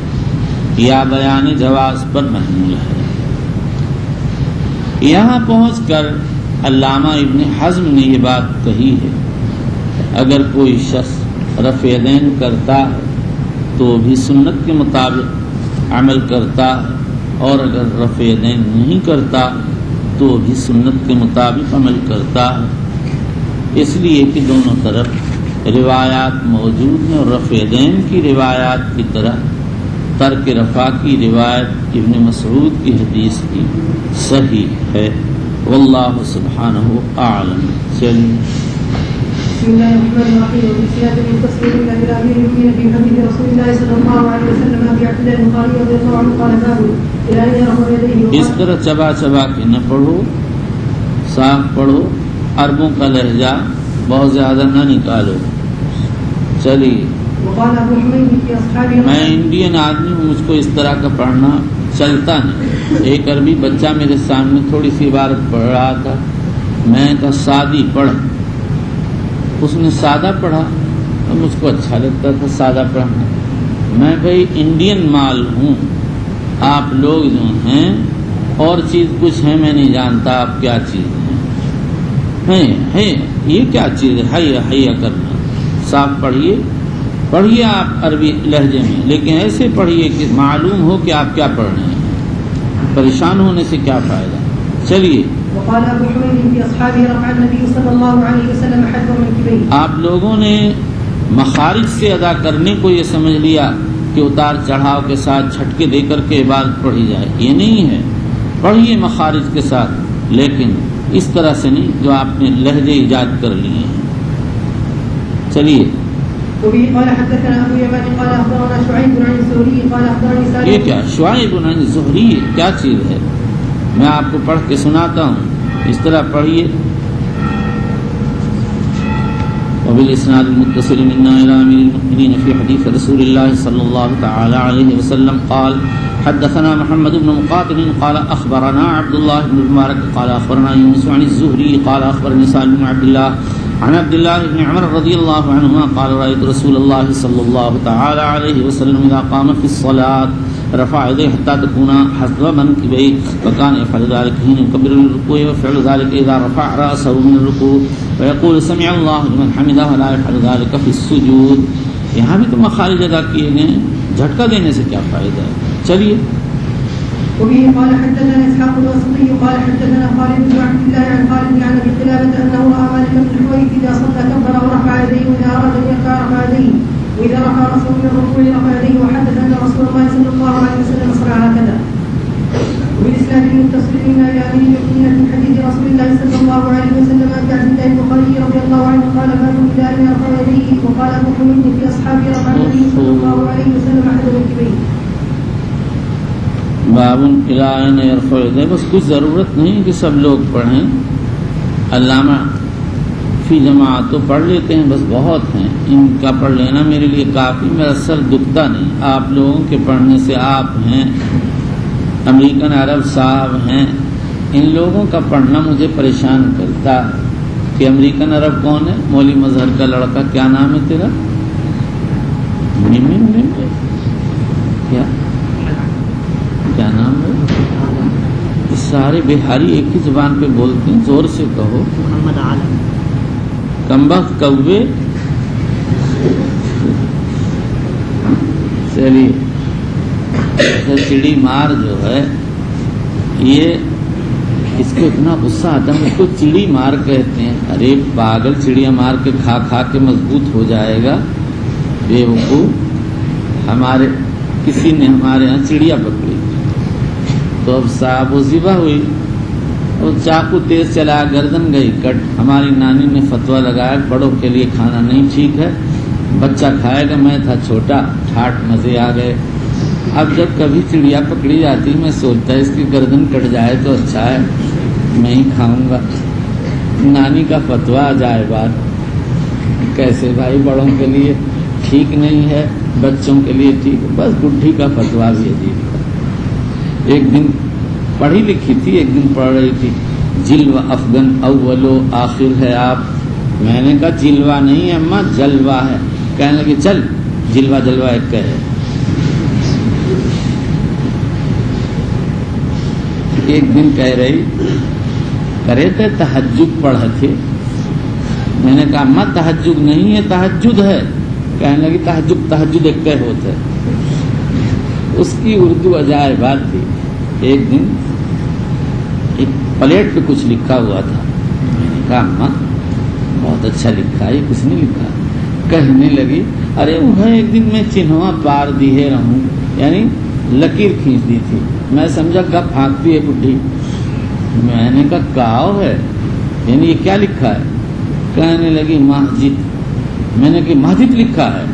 یا بیان جواز پر محمول ہے۔ یہاں پہنچ کر علامہ ابن حزم نے یہ بات کہی ہے، اگر کوئی شخص رفع دین کرتا ہے تو بھی سنت کے مطابق عمل کرتا ہے، اور اگر رفع دین نہیں کرتا تو بھی سنت کے مطابق عمل کرتا ہے، اس لیے کہ دونوں طرف روایات موجود ہیں، اور رفع دین کی روایات کی طرح ترک رفع کی روایت ابن مسعود کی حدیث کی صحیح ہے۔ واللہ سبحانہ اعلم۔ چلیے بسم الله الرحمن الرحيم وبالسيادة بالتصوير إلى الأمير المؤمنين في حديث رسول الله صلى الله عليه وسلم أبي عبد الله البخاري رضي الله عنه قال باب إلى أن يرفع يديه اس طرح چبا چبا کے نہ پڑھو، صاف پڑھو، عربوں کا لہجہ بہت زیادہ نہ نکالو۔ چلیے، وقال أبو حميد في أصحابه میں انڈین آدمی ہوں، مجھ کو اس طرح کا پڑھنا چلتا نہیں۔ ایک عربی بچہ میرے سامنے تھوڑی سی عبارت پڑھ رہا تھا، میں کہا سادی پڑھ، اس نے سادہ پڑھا، اور مجھ کو اچھا لگتا تھا سادہ پڑھنا۔ میں بھائی انڈین مال ہوں، آپ لوگ جو ہیں اور چیز کچھ ہے، میں نہیں جانتا آپ کیا چیز ہے، یہ کیا چیز ہے، حیا کرنا۔ صاف پڑھیے آپ عربی لہجے میں، لیکن ایسے پڑھیے کہ معلوم ہو کہ آپ کیا پڑھ رہے ہیں، پریشان ہونے سے کیا فائدہ۔ چلیے، وقال أبو حميد في أصحابه رفع النبي صلى الله عليه وسلم حذو منكبيه۔ آپ لوگوں نے مخارج سے ادا کرنے کو یہ سمجھ لیا کہ اتار چڑھاؤ کے ساتھ جھٹکے دے کر کے عبادت پڑھی جائے، یہ نہیں ہے۔ پڑھیے مخارج کے ساتھ، لیکن اس طرح سے نہیں جو آپ نے لہجے ایجاد کر لیے ہیں۔ چلیے، وبه قال حدثنا أبو يمان قال أخبرنا شعيب عن الزهري قال أخبرني سالم۔ یہ کیا شعیب عن الزہری کیا چیز ہے؟ میں آپ کو پڑھ کے سناتا ہوں، اس طرح پڑھیے۔ وبالإسناد المتصل منا إلى أمير المؤمنين في حديث رسول الله صلى الله تعالى عليه وسلم قال حدثنا محمد بن مقاتل قال أخبرنا عبد الله بن المبارك قال أخبرنا يونس عن الزهري قال أخبرني سالم بن عبد الله عن عبد الله بن عمر رضي الله عنهما قال رأيت رسول الله صلى الله تعالى عليه وسلم إذا قام في الصلاة رفع يديه حتى تكون حسب منكبيه وكان يفعل ذلك حين يكبر الركوع ويفعل ذلك إذا رفع رأسه من الركوع ويقول سمع الله لمن حمده ولا يفعل ذلك في السجود. یہاں بھی تو مخارج ادا کیے گئے، جھٹکا دینے سے کیا فائدہ ہے؟ چلیے. وبه قال حدثنا اسحاق الواسطي قال حدثنا خالد بن عبد الله عن خالد عن ابي قلابه انه راى مالك بن الحويرث اذا صلى كبر ورفع يديه واذا اراد ان يرفع رفع يديه واذا رفع راسه من الركوع رفع يديه وحدث ان رسول الله صلى الله عليه وسلم صنع هكذا. وبالاسناد المتصل الى امير المؤمنين من حديث رسول الله صلى الله عليه وسلم عن عبد الله البخاري رضي الله عنه قال باب اذا لم يرفع يديه وقال ابو حميد في اصحابه رفع النبي صلى الله عليه وسلم احد منكبيه. بابن الائن یرفع یدیہ. بس کچھ ضرورت نہیں کہ سب لوگ پڑھیں، علامہ فی جماعت تو پڑھ لیتے ہیں، بس بہت ہیں، ان کا پڑھ لینا میرے لیے کافی، میرا سر دکھتا نہیں. آپ لوگوں کے پڑھنے سے، آپ ہیں، امریکن عرب صاحب ہیں، ان لوگوں کا پڑھنا مجھے پریشان کرتا ہے. کہ امریکن عرب کون ہے؟ مولوی مظہر کا لڑکا، کیا نام ہے تیرا؟ کیا نام ہے؟ سارے بہاری ایک ہی زبان پہ بولتے ہیں، زور سے کہو. محمد عالم. کمبخت کوے. چلیے. چڑی مار جو ہے، یہ اس کو اتنا غصہ آتا ہے، اس کو چڑی مار کہتے ہیں. ارے پاگل، چڑیا مار کے کھا کھا کے مضبوط ہو جائے گا بے وقوف. کسی نے ہمارے یہاں چڑیا پکڑی تو اب صاحب وہ ذبح ہوئی اور چاقو تیز چلا، گردن گئی کٹ. ہماری نانی نے فتویٰ لگایا بڑوں کے لیے کھانا نہیں ٹھیک ہے، بچہ کھائے گا. میں تھا چھوٹا، ٹھاٹ مزے آ گئے. اب جب کبھی چڑیا پکڑی جاتی میں سوچتا ہے اس کی گردن کٹ جائے تو اچھا ہے، میں ہی کھاؤں گا. نانی کا فتویٰ جائے بات، کیسے بھائی؟ بڑوں کے لیے ٹھیک نہیں ہے، بچوں کے لیے ٹھیک ہے. بس بڈھی کا فتویٰ بھی عجیب ہے. ایک دن پڑھی لکھی تھی، ایک دن پڑھ رہی تھی جلوہ افغن اول و آخر ہے آپ. میں نے کہا جلوہ نہیں ہے اماں، جلوہ ہے. کہنے لگی چل جلوہ جلوہ ایک ہے. ایک دن کہہ رہی کرے تھے تہجد پڑھے تھے. میں نے کہا اماں تہجد نہیں ہے، تہجد ہے. کہنے لگی تہجد ایک کہ ہوتا ہے. اس کی اردو عجائب بات تھی. ایک دن ایک پلیٹ پہ کچھ لکھا ہوا تھا. میں نے کہا اماں بہت اچھا لکھا ہے، یہ کس نے لکھا؟ کہنے لگی ارے انہیں ایک دن میں چنھوا پار دیے رہوں، یعنی لکیر کھینچ دی تھی. میں سمجھا گپ پھانکتی ہے بڈھی. میں نے کہا کاؤ ہے، یعنی یہ کیا لکھا ہے؟ کہنے لگی مسجد. میں نے کہا مسجد لکھا ہے.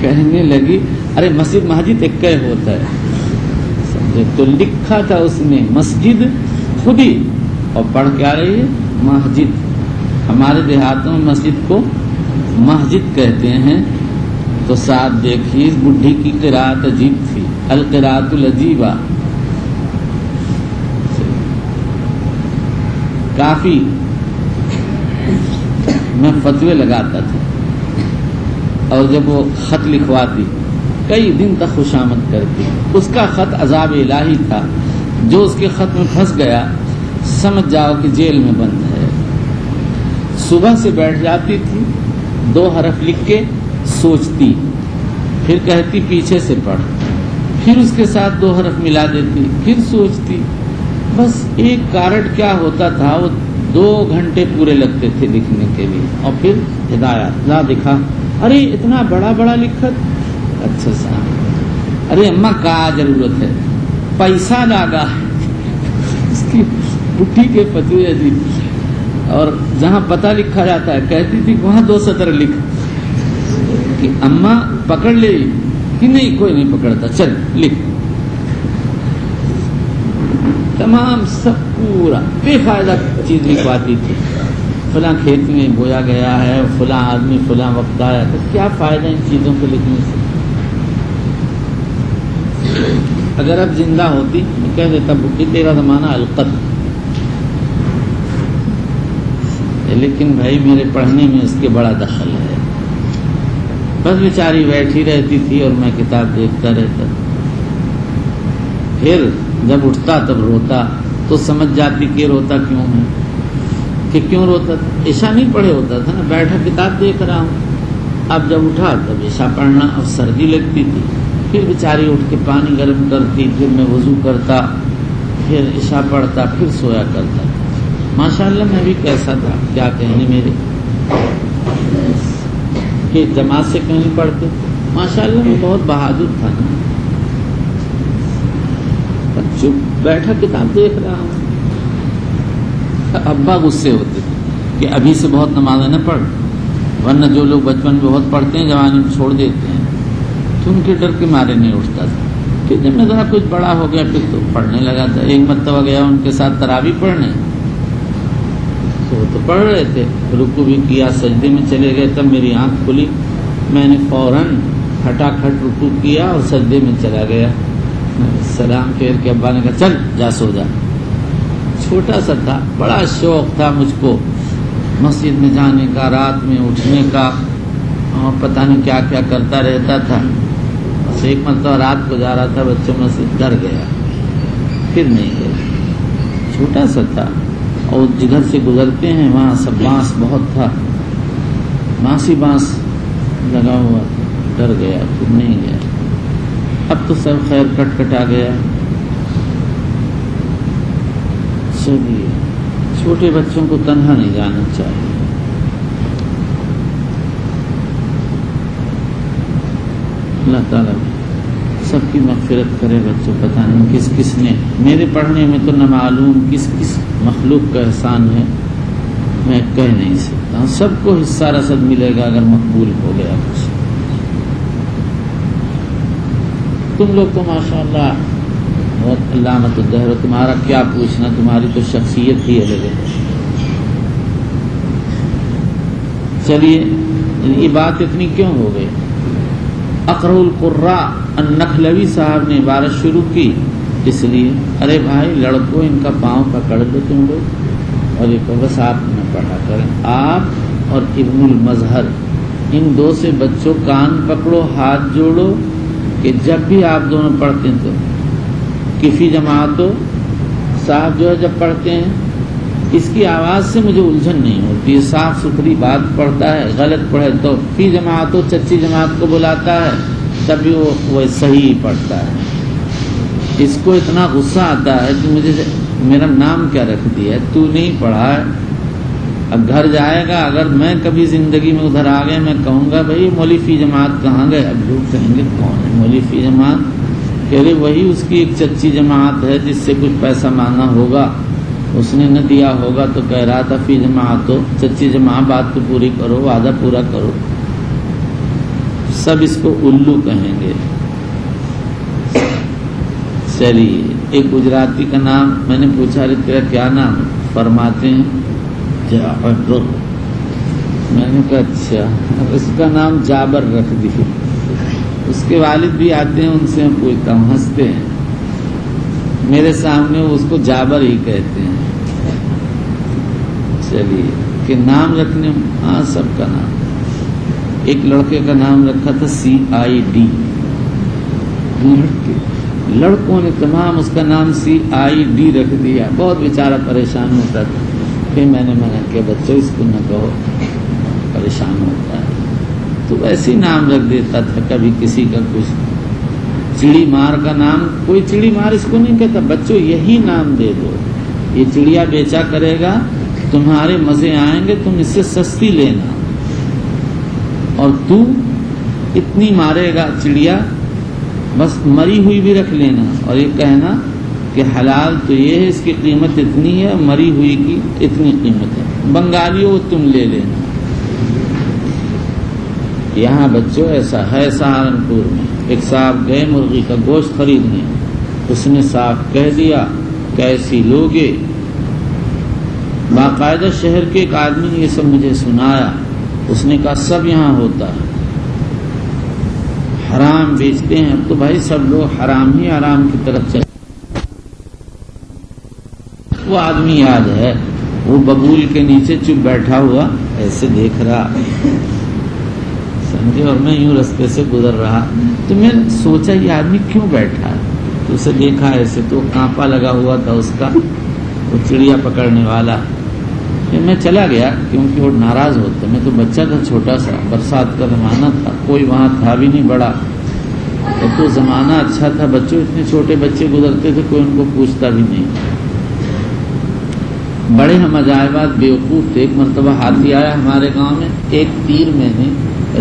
کہنے لگی ارے مسجد مسجد ایک کہ ہوتا ہے. سمجھے؟ تو لکھا تھا اس نے مسجد خود ہی، اور پڑھ کے آ رہی ہے مسجد. ہمارے دیہاتوں میں مسجد کو مسجد کہتے ہیں. تو ساتھ دیکھیے اس بڈھی کی قرات عجیب تھی، القرات العجیبہ. کافی میں فتوے لگاتا تھا، اور جب وہ خط لکھواتی کئی دن تک خوشامد کرتی. اس کا خط عذاب الہی تھا. جو اس کے خط میں پھنس گیا سمجھ جاؤ کہ جیل میں بند ہے. صبح سے بیٹھ جاتی تھی، 2 حرف لکھ کے سوچتی، پھر کہتی پیچھے سے پڑھ، پھر اس کے ساتھ 2 حرف ملا دیتی، پھر سوچتی. بس ایک کارڈ کیا ہوتا تھا، وہ 2 گھنٹے پورے لگتے تھے لکھنے کے لیے. اور پھر ہدایات لا دکھا، ارے اتنا بڑا بڑا لکھت. اچھا صاحب، ارے اماں کا ضرورت ہے، پیسہ لاگا. اس کی بڈھی کے فتوے عجیب. اور جہاں پتہ لکھا جاتا ہے کہتی تھی وہاں 2 سطر لکھ. کہ اماں پکڑ لے کہ نہیں، کوئی نہیں پکڑتا، چل لکھ. تمام سب پورا بے فائدہ چیز لکھواتی تھی. فلاں کھیت میں بویا گیا ہے، فلاں آدمی فلاں وقت آیا، تو کیا فائدہ ان چیزوں کو لکھنے سے؟ اگر اب زندہ ہوتی میں کہہ دیتا بھٹی تیرا زمانہ القت، لیکن بھائی میرے پڑھنے میں اس کے بڑا دخل ہے. بس بیچاری بیٹھی رہتی تھی اور میں کتاب دیکھتا رہتا. پھر جب اٹھتا تب روتا، تو سمجھ جاتی کہ روتا کیوں ہے، کہ کیوں روتا تھا. عشاء نہیں پڑھے ہوتا تھا نا، بیٹھا کتاب دیکھ رہا ہوں. اب جب اٹھا تب عشاء پڑھنا، اب سردی لگتی تھی، پھر بیچاری اٹھ کے پانی گرم کرتی، پھر میں وضو کرتا، پھر عشاء پڑھتا، پھر سویا کرتا. ماشاءاللہ میں بھی کیسا تھا، کیا کہنے میرے کہ جماعت سے کہیں پڑھتے. ماشاءاللہ میں بہت بہادر تھا نا، چپ بیٹھا کتاب دیکھ رہا ہوں. ابا غصے ہوتے تھے کہ ابھی سے بہت نمازیں نہ پڑھ، ورنہ جو لوگ بچپن میں بہت پڑھتے ہیں جوانی میں چھوڑ دیتے ہیں. تو ان کے ڈر کے مارے نہیں اٹھتا تھا. کہ جب میں ذرا کچھ بڑا ہو گیا پھر تو پڑھنے لگا تھا. ایک مرتبہ گیا ان کے ساتھ تراویح پڑھنے، تو وہ تو پڑھ رہے تھے، رکوع بھی کیا، سجدے میں چلے گئے. تب میری آنکھ کھلی، میں نے فوراً کھٹاکھٹ رکوع کیا اور سجدے میں چلا گیا. سلام پھیر کے ابا نے کہا چل جا سو جا. چھوٹا سا تھا، بڑا شوق تھا مجھ کو مسجد میں جانے کا، رات میں اٹھنے کا، اور پتہ نہیں کیا کیا کرتا رہتا تھا. بس ایک مرتبہ رات کو جا رہا تھا بچوں میں سے ڈر گیا، پھر نہیں گیا. چھوٹا سا تھا، اور جدھر سے گزرتے ہیں وہاں سب بانس بہت تھا، بانسی بانس لگا ہوا، ڈر گیا، پھر نہیں گیا. اب تو سب خیر کٹ کٹا گیا. چلیے، چھوٹے بچوں کو تنہا نہیں جانا چاہیے. اللہ تعالیٰ سب کی مغفرت کرے. بچوں پتہ نہیں کس کس نے، میرے پڑھنے میں تو نہ معلوم کس کس مخلوق کا احسان ہے، میں کہہ نہیں سکتا. سب کو حصہ رسد ملے گا اگر مقبول ہو گیا کچھ. تم لوگ تو ماشاءاللہ بہت علامت الدہر ہو، تمہارا کیا پوچھنا، تمہاری تو شخصیت ہی الگ ہے. چلیے، یہ بات اتنی کیوں ہو گئی؟ اقرأ القراء النخلوی صاحب نے عبارت شروع کی اس لیے، ارے بھائی لڑکوں ان کا پاؤں پکڑ لو تم لوگ، اور یہ کہ بس آپ نہ پڑھا کریں. آپ اور ابن المظہر ان دو سے بچوں کان پکڑو، ہاتھ جوڑو، کہ جب بھی آپ دونوں پڑھتے ہیں تو کفی جماعتوں صاحب جو ہے جب پڑھتے ہیں اس کی آواز سے مجھے الجھن نہیں ہوتی، صاف ستھری بات پڑھتا ہے. غلط پڑھے تو فی جماعتوں چچی جماعت کو بلاتا ہے، تب بھی وہ صحیح پڑھتا ہے. اس کو اتنا غصہ آتا ہے کہ مجھے میرا نام کیا رکھ دیا ہے، تو نہیں پڑھا ہے. اب گھر جائے گا، اگر میں کبھی زندگی میں ادھر آ گئے، میں کہوں گا بھائی مولوی فی جماعت کہاں گئے؟ اب لوگ کہیں گے کون ہے مولوی فی جماعت؟ کہہ رہے وہی اس کی ایک چچی جماعت ہے جس سے کچھ پیسہ مانگا ہوگا، اس نے نہ دیا ہوگا تو کہہ رہا تھا فی جماعت ہو. چچی جماعت بات تو پوری کرو، وعدہ پورا کرو. سب اس کو الو کہیں گے. چلیے، ایک گجراتی کا نام میں نے پوچھا رہے تیرا کیا نام ہے؟ فرماتے ہیں جابر. میں نے کہا اچھا، اس کا نام جابر رکھ دی. اس کے والد بھی آتے ہیں، ان سے میں پوچھتا ہوں، ہنستے ہیں میرے سامنے، وہ اس کو جابر ہی کہتے ہیں. چلیے، کہ نام رکھنے، ہاں سب کا نام. ایک لڑکے کا نام رکھا تھا CID. لڑکوں نے تمام اس کا نام CID رکھ دیا. بہت بیچارہ پریشان ہوتا تھا. پھر میں نے منع کیا بچوں اس کو نہ کہو، پریشان ہوتا ہے. تو ویسے ہی نام رکھ دیتا تھا. کبھی کسی کا کچھ چڑی مار کا نام، کوئی چڑی مار اس کو نہیں کہتا، بچوں یہی نام دے دو. یہ چڑیا بیچا کرے گا، تمہارے مزے آئیں گے، تم اس سے سستی لینا، اور تو اتنی مارے گا چڑیا، بس مری ہوئی بھی رکھ لینا، اور یہ کہنا کہ حلال تو یہ ہے، اس کی قیمت اتنی ہے، مری ہوئی کی اتنی قیمت ہے. بنگالیوں تم لے لینا. یہاں بچوں ایسا ہے. سہارنپور میں ایک صاحب گئے مرغی کا گوشت خریدنے، اس نے صاف کہہ دیا کیسی لوگے، باقاعدہ شہر کے ایک آدمی نے یہ سب مجھے سنایا، اس نے کہا سب یہاں ہوتا ہے، حرام بیچتے ہیں، اب تو بھائی سب لوگ حرام ہی حرام کی طرف چلے۔ وہ آدمی یاد ہے، وہ ببول کے نیچے چپ بیٹھا ہوا ایسے دیکھ رہا، سمجھے، اور میں یوں رستے سے گزر رہا، تو میں سوچا یہ آدمی کیوں بیٹھا ہے، تو اسے دیکھا ایسے، تو کانپا لگا ہوا تھا اس کا، وہ چڑیا پکڑنے والا۔ پھر میں چلا گیا کیونکہ وہ ناراض ہوتا، میں تو بچہ تھا چھوٹا سا، برسات کا زمانہ تھا، کوئی وہاں تھا بھی نہیں بڑا، اور تو زمانہ اچھا تھا، بچوں اتنے چھوٹے بچے گزرتے تھے، کوئی ان کو پوچھتا بھی نہیں۔ بڑے ہم عجائبات بیوقوف تھے۔ ایک مرتبہ ہاتھی آیا ہمارے گاؤں میں، ایک تیر میں نے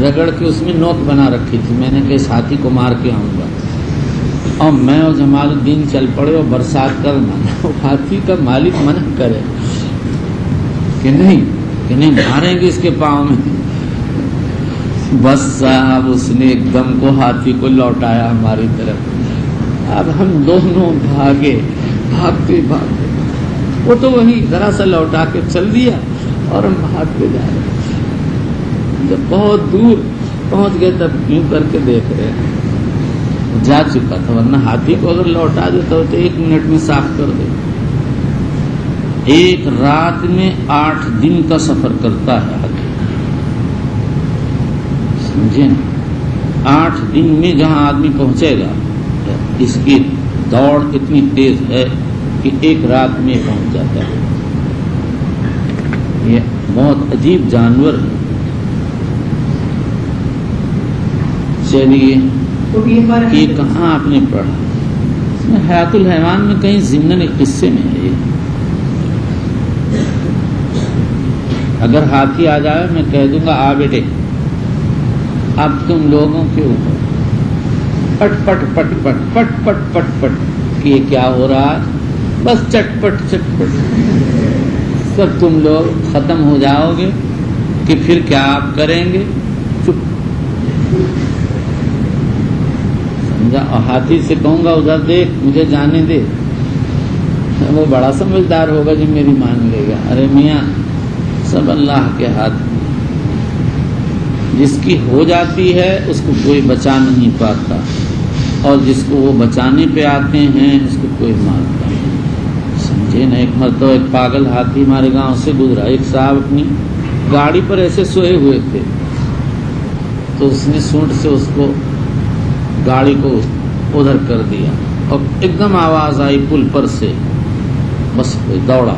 رگڑ کے اس میں نوک بنا رکھی تھی، میں نے کہ اس ہاتھی کو مار کے آؤں گا، اور میں اور جمال الدین چل پڑے، اور برسات کا زمانہ، ہاتھی کا مالک منع کرے کہ نہیں ماریں گے اس کے پاؤں میں، بس صاحب اس نے ایک دم کو ہاتھی کو لوٹایا ہماری طرف۔ اب ہم دونوں بھاگتے وہ تو وہی ذرا سا لوٹا کے چل دیا، اور ہم بھاگتے جا رہے ہیں۔ جب بہت دور پہنچ گئے تب یوں کر کے دیکھ رہے ہیں، جا چکا تھا، ورنہ ہاتھی کو اگر لوٹا دیتا ہو تو 1 منٹ میں صاف کر دے۔ ایک رات میں 8 دن کا سفر کرتا ہے ہاتھی، سمجھے نا، 8 دن میں جہاں آدمی پہنچے گا، اس کی دوڑ اتنی تیز ہے کہ 1 رات میں پہنچ جاتا ہے۔ یہ بہت عجیب جانور ہے۔ چلیے، یہ کہاں آپ نے پڑھا؟ اس میں حیات الحیوان میں کہیں ضمن ایک قصے میں ہے یہ۔ اگر ہاتھی آ جائے میں کہہ دوں گا آ بیٹے، اب تم لوگوں کے اوپر پٹ پٹ پٹ پٹ پٹ پٹ پٹ پٹ، کہ یہ کیا ہو رہا ہے، بس چٹپٹ چٹپٹ، سب تم لوگ ختم ہو جاؤ گے، کہ پھر کیا آپ کریں گے، چپ۔ سمجھا؟ اور ہاتھی سے کہوں گا ادھر دیکھ، مجھے جانے دے، وہ بڑا سمجھدار ہوگا جو میری مان لے گا۔ ارے میاں، سب اللہ کے ہاتھ میں، جس کی ہو جاتی ہے اس کو کوئی بچا نہیں پاتا، اور جس کو وہ بچانے پہ آتے ہیں اس کو کوئی مارتا نہیں، سمجھے نا۔ ایک مرتبہ ایک پاگل ہاتھی ہمارے گاؤں سے گزرا، ایک صاحب اپنی گاڑی پر ایسے سوئے ہوئے تھے، تو اس نے سونٹ سے اس کو گاڑی کو ادھر کر دیا، اور ایک دم آواز آئی پل پر سے، بس دوڑا۔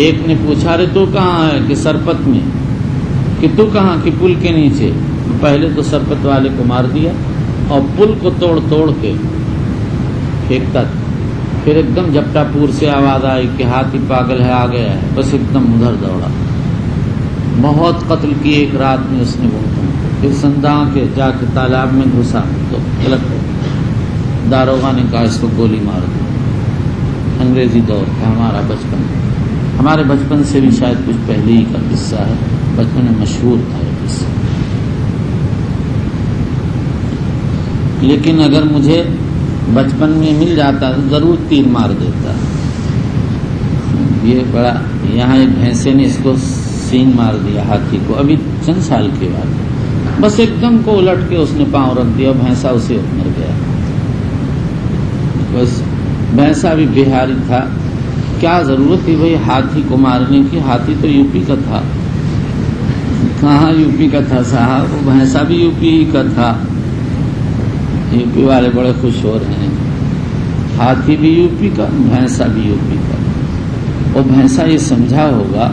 ایک نے پوچھا رے تو کہاں ہے، کہ سرپت میں، کہ تو کہاں، کہ پل کے نیچے۔ پہلے تو سرپت والے کو مار دیا، اور پل کو توڑ توڑ کے پھینکتا تھا۔ پھر ایک دم جپٹا پور سے آواز آئی کہ ہاتھی پاگل ہے، آ گیا ہے، بس ایک دم ادھر دوڑا۔ بہت قتل کی ایک رات میں اس نے بہت، پھر سنداں کے جا کے تالاب میں گھسا تو غلط ہو، داروغہ نے کہا اس کو گولی مار دی۔ انگریزی دور کا ہمارا بچپن، ہمارے بچپن سے بھی شاید کچھ پہلے ہی کا قصہ ہے، بچپن میں مشہور تھا یہ قصہ۔ لیکن اگر مجھے بچپن میں مل جاتا تو ضرور تیر مار دیتا۔ یہ بڑا، یہاں ایک بھینسے نے اس کو سینگ مار دیا ہاتھی کو، ابھی چند سال کے بعد، بس ایک دم کو الٹ کے اس نے پاؤں رکھ دیا، بھینسا اسے مر گیا۔ بس بھینسا بھی بہاری تھا، کیا ضرورت تھی بھائی ہاتھی کو مارنے کی، ہاتھی تو یو پی کا تھا۔ کہاں یو پی کا تھا صاحب، وہ بھینسا بھی یو پی ہی کا تھا۔ یو پی والے بڑے خوش ہو رہے ہیں، ہاتھی بھی یو پی کا، بھینسا بھی یو پی کا۔ وہ بھینسا یہ سمجھا ہوگا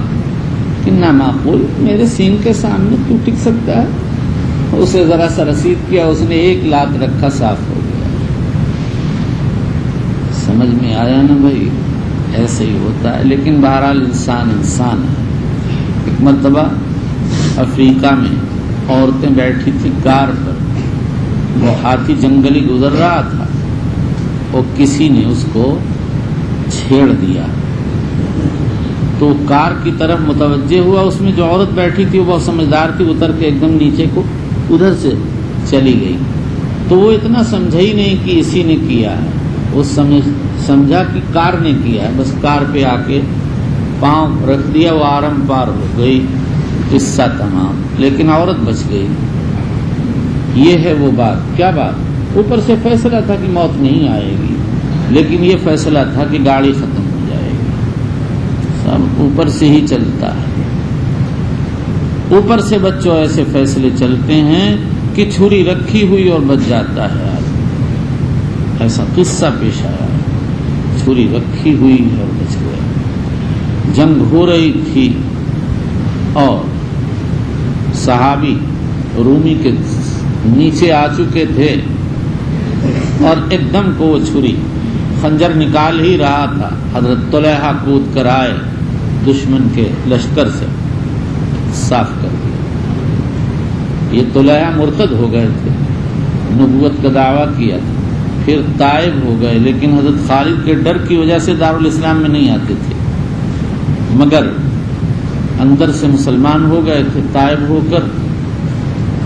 کہ نامعقول، میرے سینگ کے سامنے تو ٹک سکتا ہے، اسے ذرا سا رسید کیا، اس نے 1 لاکھ رکھا، صاف ہو گیا۔ سمجھ میں آیا نا بھائی، ایسے ہی ہوتا ہے۔ لیکن بہرحال انسان انسان ہے۔ ایک مرتبہ افریقہ میں عورتیں بیٹھی تھی کار پر، وہ ہاتھی جنگلی گزر رہا تھا، اور کسی نے اس کو چھیڑ دیا، تو کار کی طرف متوجہ ہوا، اس میں جو عورت بیٹھی تھی وہ بہت سمجھدار تھی، اتر کے ایک دم نیچے کو ادھر سے چلی گئی۔ تو وہ اتنا سمجھا ہی نہیں کہ اسی نے کیا ہے، وہ سمجھا کہ کار نے کیا ہے، بس کار پہ آ کے پاؤں رکھ دیا، وہ آرم پار ہو گئی، قصہ تمام، لیکن عورت بچ گئی۔ یہ ہے وہ بات۔ کیا بات؟ اوپر سے فیصلہ تھا کہ موت نہیں آئے گی، لیکن یہ فیصلہ تھا کہ گاڑی ختم ہو جائے گی۔ سب اوپر سے ہی چلتا ہے، اوپر سے بچوں ایسے فیصلے چلتے ہیں کہ چھری رکھی ہوئی اور بچ جاتا ہے آدمی۔ ایسا قصہ پیش آیا، چھری رکھی ہوئی اور بچ گیا۔ جنگ ہو رہی تھی اور صحابی رومی کے نیچے آ چکے تھے، اور ایک دم کو وہ چھری خنجر نکال ہی رہا تھا، حضرت طلحہ کود کر آئے، دشمن کے لشکر سے صاف کر دیا۔ یہ طلحہ مرتد ہو گئے تھے، نبوت کا دعویٰ کیا تھا، پھر تائب ہو گئے، لیکن حضرت خالد کے ڈر کی وجہ سے دارالاسلام میں نہیں آتے تھے، مگر اندر سے مسلمان ہو گئے تھے تائب ہو کر۔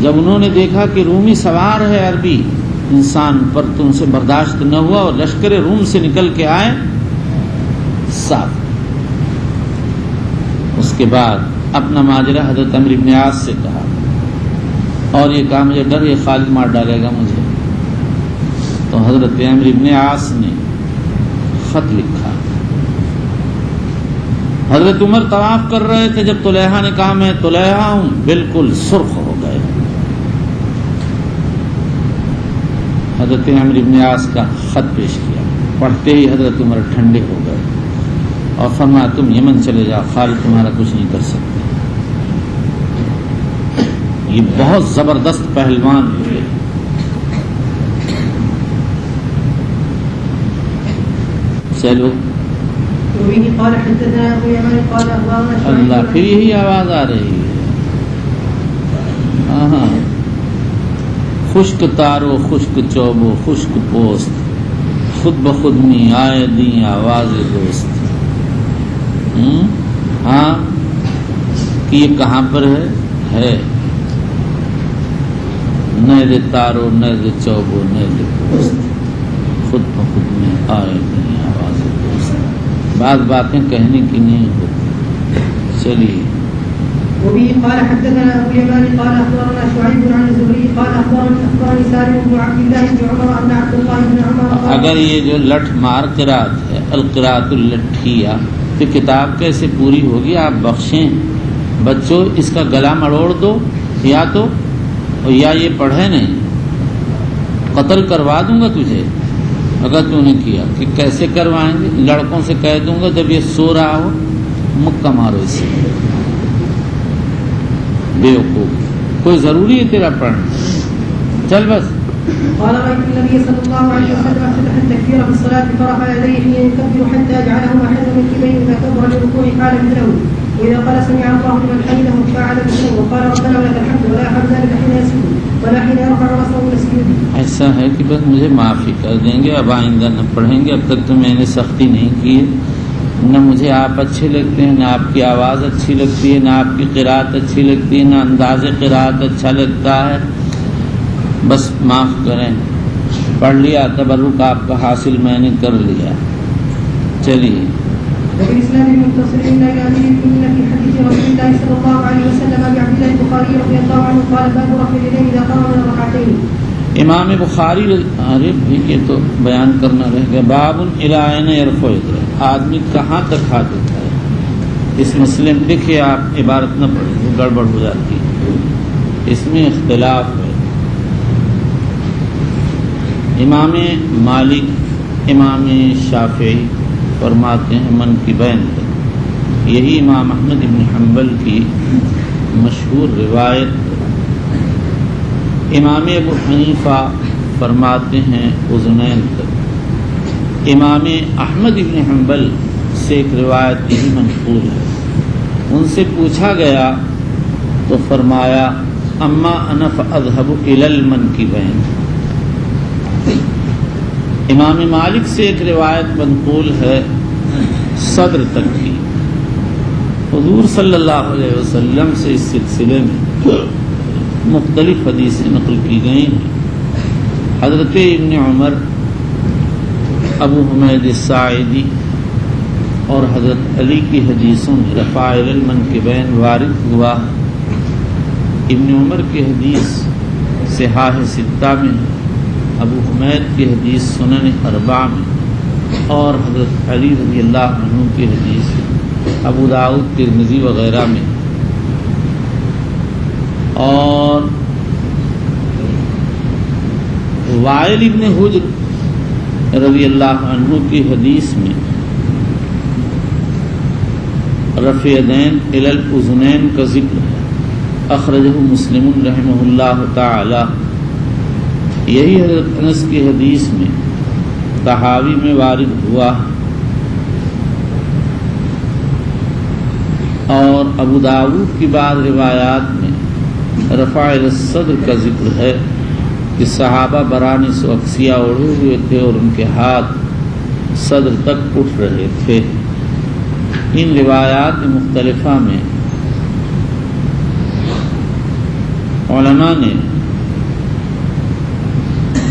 جب انہوں نے دیکھا کہ رومی سوار ہے عربی انسان پر، تو ان سے برداشت نہ ہوا اور لشکر روم سے نکل کے آئے صاف۔ اس کے بعد اپنا ماجرا حضرت عمرو بن عاص سے کہا، اور یہ کہا مجھے ڈر یہ خالد مار ڈالے گا مجھے۔ تو حضرت عمرو بن عاص نے خط لکھا۔ حضرت عمر طواف کر رہے تھے، جب طلحہ نے کہا میں طلحہ ہوں، بالکل سرخ ہو گئے۔ حضرت عمرو بن عاص کا خط پیش کیا، پڑھتے ہی حضرت عمر ٹھنڈے ہو گئے اور فرمایا تم یمن چلے جاؤ، خالد تمہارا کچھ نہیں کر سکتے۔ یہ بہت زبردست پہلوان تھے۔ چلو اللہ، پھر یہی آواز آ رہی ہے۔ ہاں، خشک تارو خشک چوبو خشک پوست، خود بخود میں آئے دیں آواز دوست۔ ہاں کہ یہ کہاں پر ہے نئے تارو نئے چوبو نئے پوست، خود بخود میں آئے دیں آواز دوست۔ بعض باتیں کہنے کی نہیں ہوتی۔ چلیے وبه قال حدثنا ابو اليمان قال اخبرنا شعيب عن الزهري قال اخبرني سالم بن عبد الله بن عمر ان عبد الله بن عمر قال اگر یہ جو لٹھ مار قرات ہے القرات اللٹھیا، تو کتاب کیسے پوری ہوگی؟ آپ بخشیں بچوں، اس کا گلا مڑوڑ دو، یا تو یا یہ پڑھے نہیں، قتل کروا دوں گا تجھے اگر تو نے کیا۔ کہ کیسے کروائیں گے؟ لڑکوں سے کہہ دوں گا جب یہ سو رہا ہو مکہ مارو اسے۔ بیوقوف، کوئی ضروری ہے تیرا پڑھنا؟ چل بس۔ قال رأيت النبي صلى الله عليه وسلم افتتح التكبير في الصلاة فرفع يديه حين يكبر حتى جعلهما حذو منكبيه إذا كبر للركوع قال مثله، وإذا قال سمع الله لمن حمده فعل مثله، وقال ربنا ولك الحمد ولا حمد لك حين يسجد ولا حين يرفع رأسه من السجود۔ ایسا ہے کہ بس مجھے معافی کر دیں گے، اب آئندہ نہ پڑھیں گے۔ اب تک تو میں نے سختی نہیں کی ہے، نہ مجھے آپ اچھے لگتے ہیں، نہ آپ کی آواز اچھی لگتی ہے، نہ آپ کی قرات اچھی لگتی ہے، نہ انداز قرات اچھا لگتا ہے، بس معاف کریں۔ پڑھ لیا، تبرک آپ کا حاصل میں نے کر لیا۔ چلیے وفي الإسلام المتصل إلا إلى في حديث رسول الله صلى الله عليه وسلم أبي عبد الله البخاري رضي الله عنه قال باب رفع اليدين إذا قام من الركعتين۔ امام بخاری یہ تو بیان کرنا رہ گیا۔ باب الائن یرفع یدیہ، آدمی کہاں تک ہاتھ اٹھائے، اس مسئلے میں دیکھیے آپ عبارت نہ پڑھیں، وہ گڑبڑ ہو جاتی ہے، اس میں اختلاف ہے۔ امام مالک امام شافعی فرماتے ہیں منکبین تک، یہی امام احمد بن حنبل کی مشہور روایت ہے۔ امام ابو حنیفہ فرماتے ہیں اذنین تک۔ امام احمد بن حنبل سے ایک روایت یہی منقول ہے، ان سے پوچھا گیا تو فرمایا اما انا فاذهب الى المنکبین۔ امام مالک سے ایک روایت منقول ہے صدر تک کی۔ حضور صلی اللہ علیہ وسلم سے اس سلسلے میں مختلف حدیثیں نقل کی گئی ہیں۔ حضرت ابن عمر، ابو حمید الساعدی اور حضرت علی کی حدیثوں میں رفع المنکبین وارد ہوا. ابن عمر کی حدیث صحاح ستہ میں، ابو حمید کی حدیث سنن اربعہ میں، اور حضرت علی رضی اللہ عنہ کی حدیث ابو داؤد ترمذی وغیرہ میں. اور وائل ابن حجر رضی اللہ عنہ کی حدیث میں رفع یدین الی الاذنین کا ذکر ہے. اخرجہ مسلم رحمہ اللہ تعالی. یہی حضرت انس کی حدیث میں طحاوی میں وارد ہوا، اور ابو داؤد کی بعض روایات میں رفع الی الصدر کا ذکر ہے کہ صحابہ برانس و اکسیہ اوڑھے ہوئے تھے اور ان کے ہاتھ صدر تک اٹھ رہے تھے. ان روایات مختلفہ میں علماء نے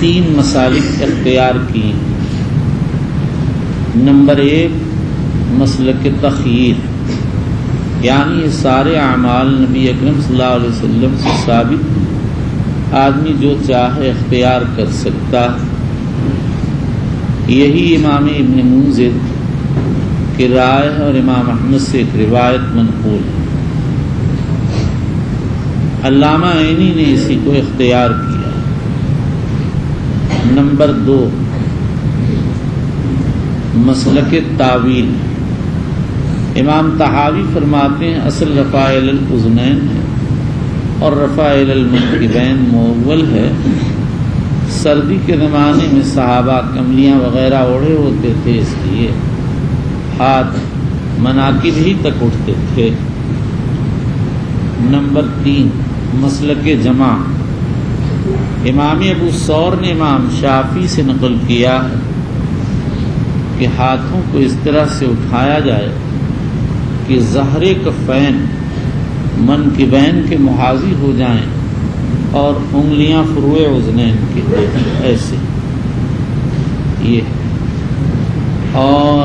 3 مسالک اختیار کی. نمبر 1 مسلک تخییر، یعنی یہ سارے اعمال نبی اکرم صلی اللہ علیہ وسلم سے ثابت ہیں، آدمی جو چاہے اختیار کر سکتا. یہی امام ابن منذر کی رائے ہے اور امام احمد سے ایک روایت منقول ہے. علامہ عینی نے اسی کو اختیار کیا. نمبر 2 مسلک تعویل. امام طحاوی فرماتے ہیں اصل رفع الی الاذنین ہے اور رفع الی المنکبین مؤول ہے. سردی کے زمانے میں صحابہ کملیاں وغیرہ اوڑھے ہوتے تھے، اس لیے ہاتھ مناکب ہی تک اٹھتے تھے. نمبر 3 مسلک جمع. امام ابو ثور نے امام شافعی سے نقل کیا ہے کہ ہاتھوں کو اس طرح سے اٹھایا جائے کہ ظہر کفین منکبین کے محاذی ہو جائیں اور انگلیاں فروع اذنین کے ایسے. یہ اور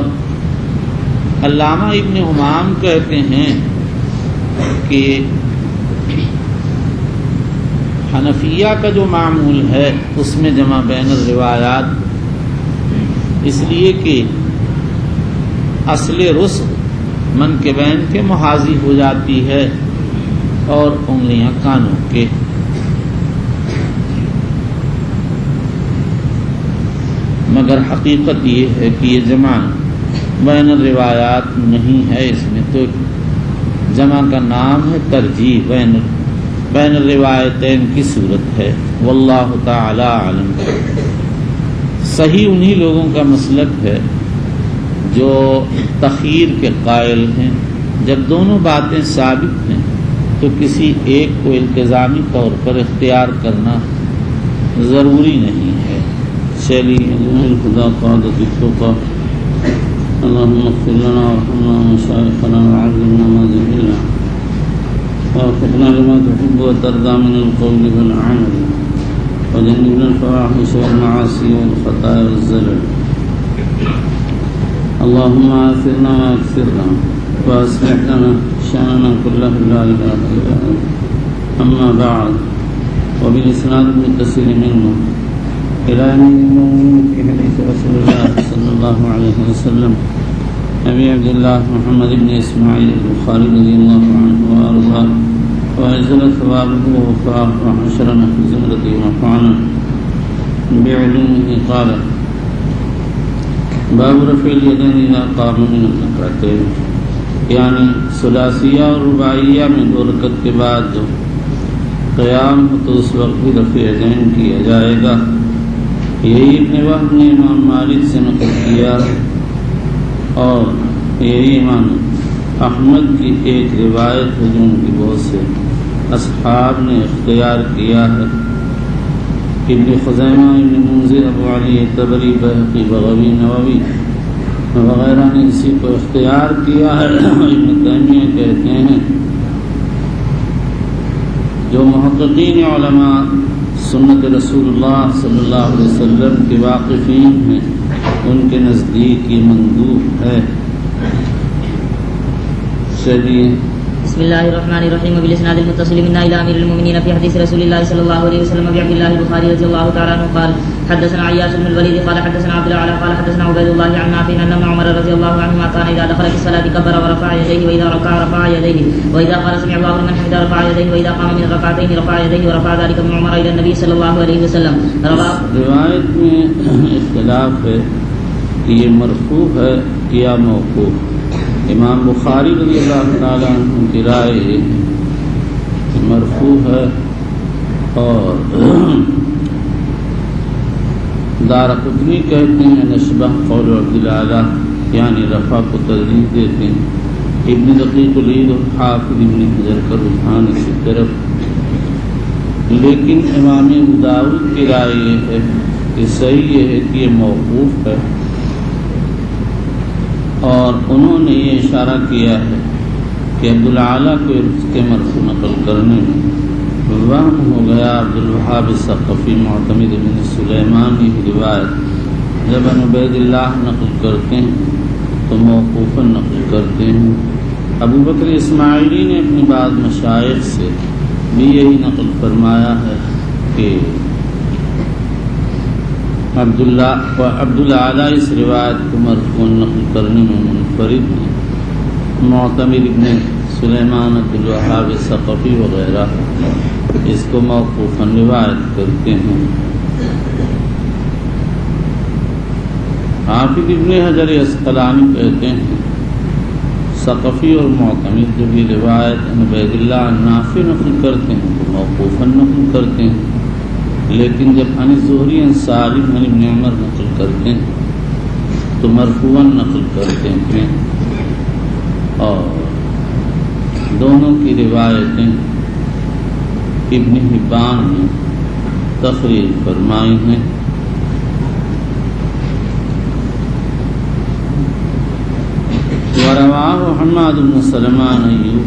علامہ ابن حمام کہتے ہیں کہ حنفیہ کا جو معمول ہے اس میں جمع بین الروایات، اس لیے کہ اصل رسغ منکبین کے محاذی ہو جاتی ہے اور انگلیاں کانوں کے. مگر حقیقت یہ ہے کہ یہ جمع بین الروایات نہیں ہے، اس میں تو جمع کا نام ہے ترجیح، بین الروایتین کی صورت ہے. واللہ تعالی عالم. صحیح انہی لوگوں کا مسلک ہے جو تخییر کے قائل ہیں. جب دونوں باتیں ثابت ہیں تو کسی ایک کو التزامی طور پر اختیار کرنا ضروری نہیں ہے. چلیے خدا قادت التقى. اللهم اغفر لنا وارحمنا ومشايخنا وعلمنا ما جهلنا ووفقنا لما تحب وترضى من القول والعمل وجنبنا الفواحش والمعاصي والخطايا والزلل. اللهم آثرنا واكثرنا واصلح لنا شأننا كله لا إله إلا أنت. أما بعد، وبالإسناد المتصل منه إلى أمير المؤمنين في حديث رسول الله صلى الله عليه وسلم أبي عبد الله محمد بن إسماعيل البخاري رضي الله عنه وأرضاه وأجزل ثوابه ووفاه وحشرنا في زمرته ونفعنا بعلومه. قال: باب رفع اليدين إذا قام من الركعتين، یعنی ثلاثیہ اور رباعیہ میں 2 رکعت کے بعد جو قیام ہو تو اس وقت بھی رفع یدین کیا جائے گا. یہی ابن وہب نے امام مالک سے نقل کیا اور یہی امام احمد کی ایک روایت ہے جو ان کی بہت سے اصحاب نے اختیار کیا ہے. ابن خزیمہ، ابن منذر، ابو علی طبری، بہقی، بغوی، نووی وغیرہ نے اسی کو اختیار کیا ہے. ابن تیمیہ کہتے ہیں جو محققین علماء سنت رسول اللہ صلی اللہ علیہ وسلم کے واقفین ہیں ان کے نزدیک یہ مندوب ہے. چلیے بسم الله الرحمن الرحيم وبالاسناد المتصل منا الى امير المؤمنين في حديث رسول الله صلى الله عليه وسلم وعبد الله البخاري رضي الله تعالى عنه قال حدثنا عياش بن الوليد قال حدثنا عبد الاعلى قال حدثنا عبيد الله عن نافع ان ابن عمر رضي الله عنهما كان اذا دخل في الصلاه كبر ورفع يديه واذا ركع رفع يديه واذا قال سمع الله لمن حمده رفع يديه واذا قام من الركعتين رفع يديه ورفع ذلك ابن عمر الى النبي صلى الله عليه وسلم. روایت میں اختلاف ہے کہ یہ مرفوع ہے یا موقوف. امام بخاری رضی اللہ تعالیٰ عنہ کی رائے مرفوع ہے اور دارقطنی کہتے ہیں نشبہ قول عبد الاعلیٰ یعنی رفع کو ترجیح دیتے ہیں. ابن دقیق العید اور حافظ ابن حجر کا رجحان اسی طرف. لیکن امام ابو داؤد کی رائے یہ ہے کہ صحیح یہ ہے کہ یہ موقوف ہے اور انہوں نے یہ اشارہ کیا ہے کہ عبدالعالیٰ کو اس کے مرفوع نقل کرنے میں وہم ہو گیا. عبدالوہاب الثقفی معتمد بن سلیمان کی روایت جب عبید اللہ نقل کرتے ہیں تو موقوفاً نقل کرتے ہیں. ابو بکر اسماعیلی نے اپنی بعض مشائخ سے بھی یہی نقل فرمایا ہے کہ عبدالعالیٰ اس روایت کو مرفوع نقل کرنے میں منفرد ہیں. معتمد ابن سلیمان عبدالوہاب ثقفی وغیرہ اس کو موقوفاً روایت کرتے ہیں. حافظ ابن حجر عسقلانی کہتے ہیں ثقفی اور معتمد جو بھی روایت عبید اللہ نافع نقل کرتے ہیں تو موقوفاً نقل کرتے ہیں، لیکن جب عن الزہری عن سالم عن ابن عمر نقل کرتے ہیں تو مرفوعاً نقل کرتے ہیں. اور دونوں کی روایتیں ابن حبان نے تخریج فرمائی ہیں. ورواه حماد بن سلمة عن أيوب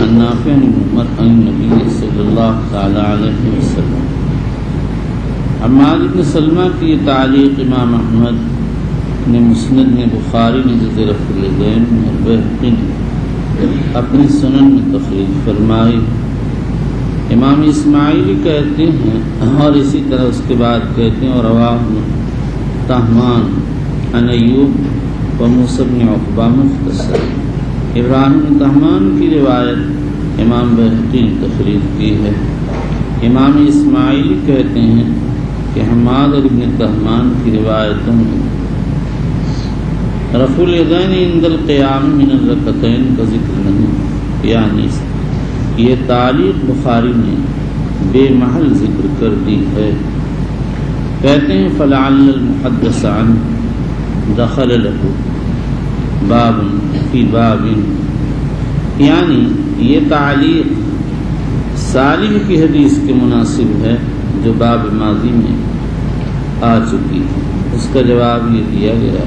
عن نافع عن عمر عن النبي صلی اللہ تعالی علیہ وسلم. حماد بن سلمہ کی تعلیق امام احمد نے مسند میں، بخاری نے ذکر الیدین میں، بہقی نے اپنی سنن میں تخریج فرمائی. امام اسماعیلی کہتے ہیں اور اسی طرح اس کے بعد کہتے ہیں اور رواہ طہمان عن ایوب و موسیٰ بن عقبہ مختصر. ابراہیم طہمان کی روایت امام بہقی نے تخریج کی ہے. امام اسماعیلی کہتے ہیں کہ حماد اور ابن طہمان کی روایتوں میں رفع الیدین عند القیام من الرکعتین کا ذکر نہیں، یعنی یہ تعلیق بخاری نے بے محل ذکر کر دی ہے. کہتے ہیں فلعل المحدث عنہ دخل له باب فی باب، یعنی یہ تعلیق سالم کی حدیث کے مناسب ہے جو باب ماضی میں آ چکی. اس کا جواب یہ دیا گیا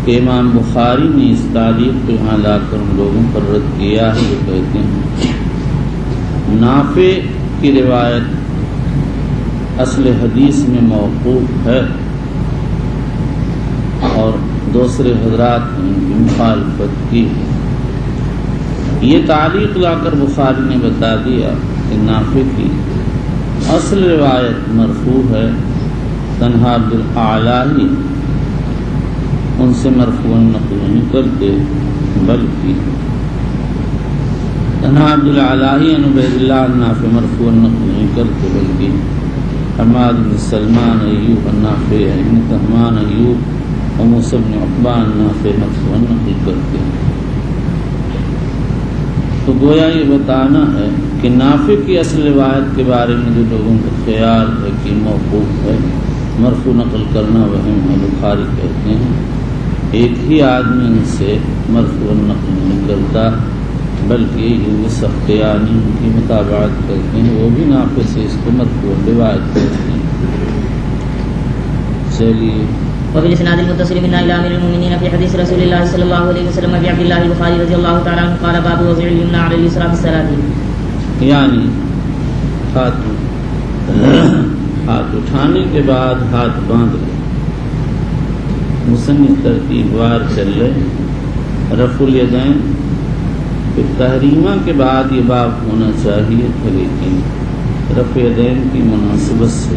کہ امام بخاری نے اس تعلیق کو یہاں لا کر ان لوگوں پر رد کیا ہے جو کہتے ہیں نافع کی روایت اصل حدیث میں موقوف ہے اور دوسرے حضرات نے ان کی مخالفت کی. یہ تعلیق لا کر بخاری نے بتا دیا کہ نافع کی اصل روایت مرفوع ہے، تنہا عبدالعالیٰ ہی ان سے مرفوع نقل نہیں کرتے، بلکہ تنہا عبدالعالیٰ ہی عن عبید اللہ نافع مرفوع نقل نہیں کرتے، بلکہ حماد بن سلمان ایوب نافع ابن طہمان ایوب و موسیٰ بن عقبہ نافع مرفوع نقل کرتے ہیں. تو گویا یہ بتانا ہے کہ نافع کی اصل روایت کے بارے میں جو لوگوں کا خیال ہے کہ موقوف ہے، مرفوع نقل کرنا وہم ہے. بخاری کہتے ہیں ایک ہی آدمی ان سے مرفوع نقل نہیں کرتا، بلکہ یہ سختیانی ان کی مطابعت کرتے ہیں، وہ بھی نافع سے اس کو مرفوع روایت کرتے ہیں. چلیے وفي الاسناد المتصل منا الى امير المؤمنين في حديث رسول الله صلى الله عليه وسلم ابي عبد الله البخاري رضي الله تعالى عنه قال باب وضع اليمنى على اليسرى في الصلاه، یعنی ہاتھ اٹھانے کے بعد ہاتھ باندھ لے. مصنف ترتیب وار چل رہے رفع الیدین کہ تحریمہ کے بعد یہ باب ہونا چاہیے تھا، لیکن رفع یدین کی مناسبت سے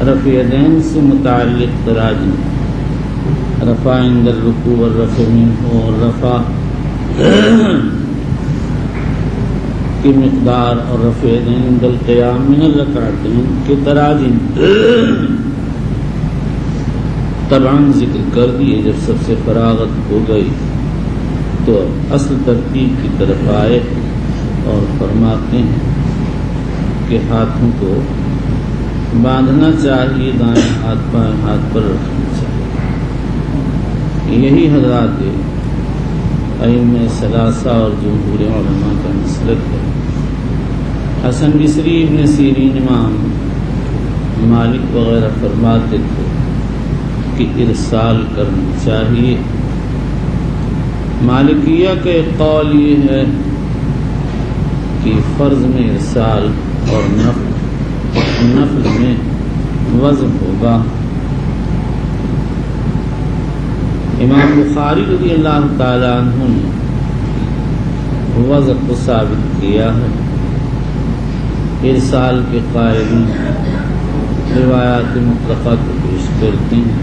رفع یدین سے متعلق تراجم رفع عند الرکوع والرفع منہ اور رفع کی مقدار اور رفع یدین عند القیام من الرکعتین کے تراجم طبعاً ذکر کر دیے۔ جب سب سے فراغت ہو گئی تو اصل ترتیب کی طرف آئے اور فرماتے ہیں کہ ہاتھوں کو باندھنا چاہیے، دائیں ہاتھ بائیں ہاتھ پر رکھنا چاہیے۔ یہی حضرات ائمہ ثلاثہ اور جمہور علماء کا مسلک ہے۔ حسن بصری، ابن سیرین، امام مالک وغیرہ فرماتے تھے کہ ارسال کرنا چاہیے۔ مالکیہ کا ایک قول یہ ہے کہ فرض میں ارسال اور نفل میں وضع ہوگا۔ امام بخاری رضی اللہ تعالیٰ عنہ نے وضع کو ثابت کیا ہے۔ ارسال کے قائلین روایات مطلقہ کو پیش کرتے ہیں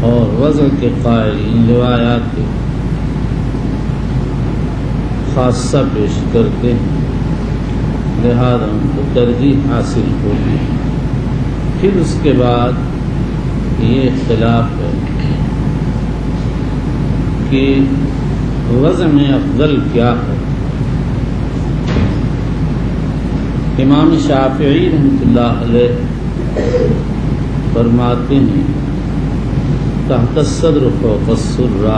اور وضع کے قائلین روایات خاصہ پیش کرتے ہیں، لہذا ان کو ترجیح حاصل ہوگی۔ پھر اس کے بعد یہ اختلاف ہے کہ وضع میں افضل کیا ہے۔ امام شافعی رحمۃ اللہ علیہ فرماتے ہیں تحت الصدر فوق السرہ،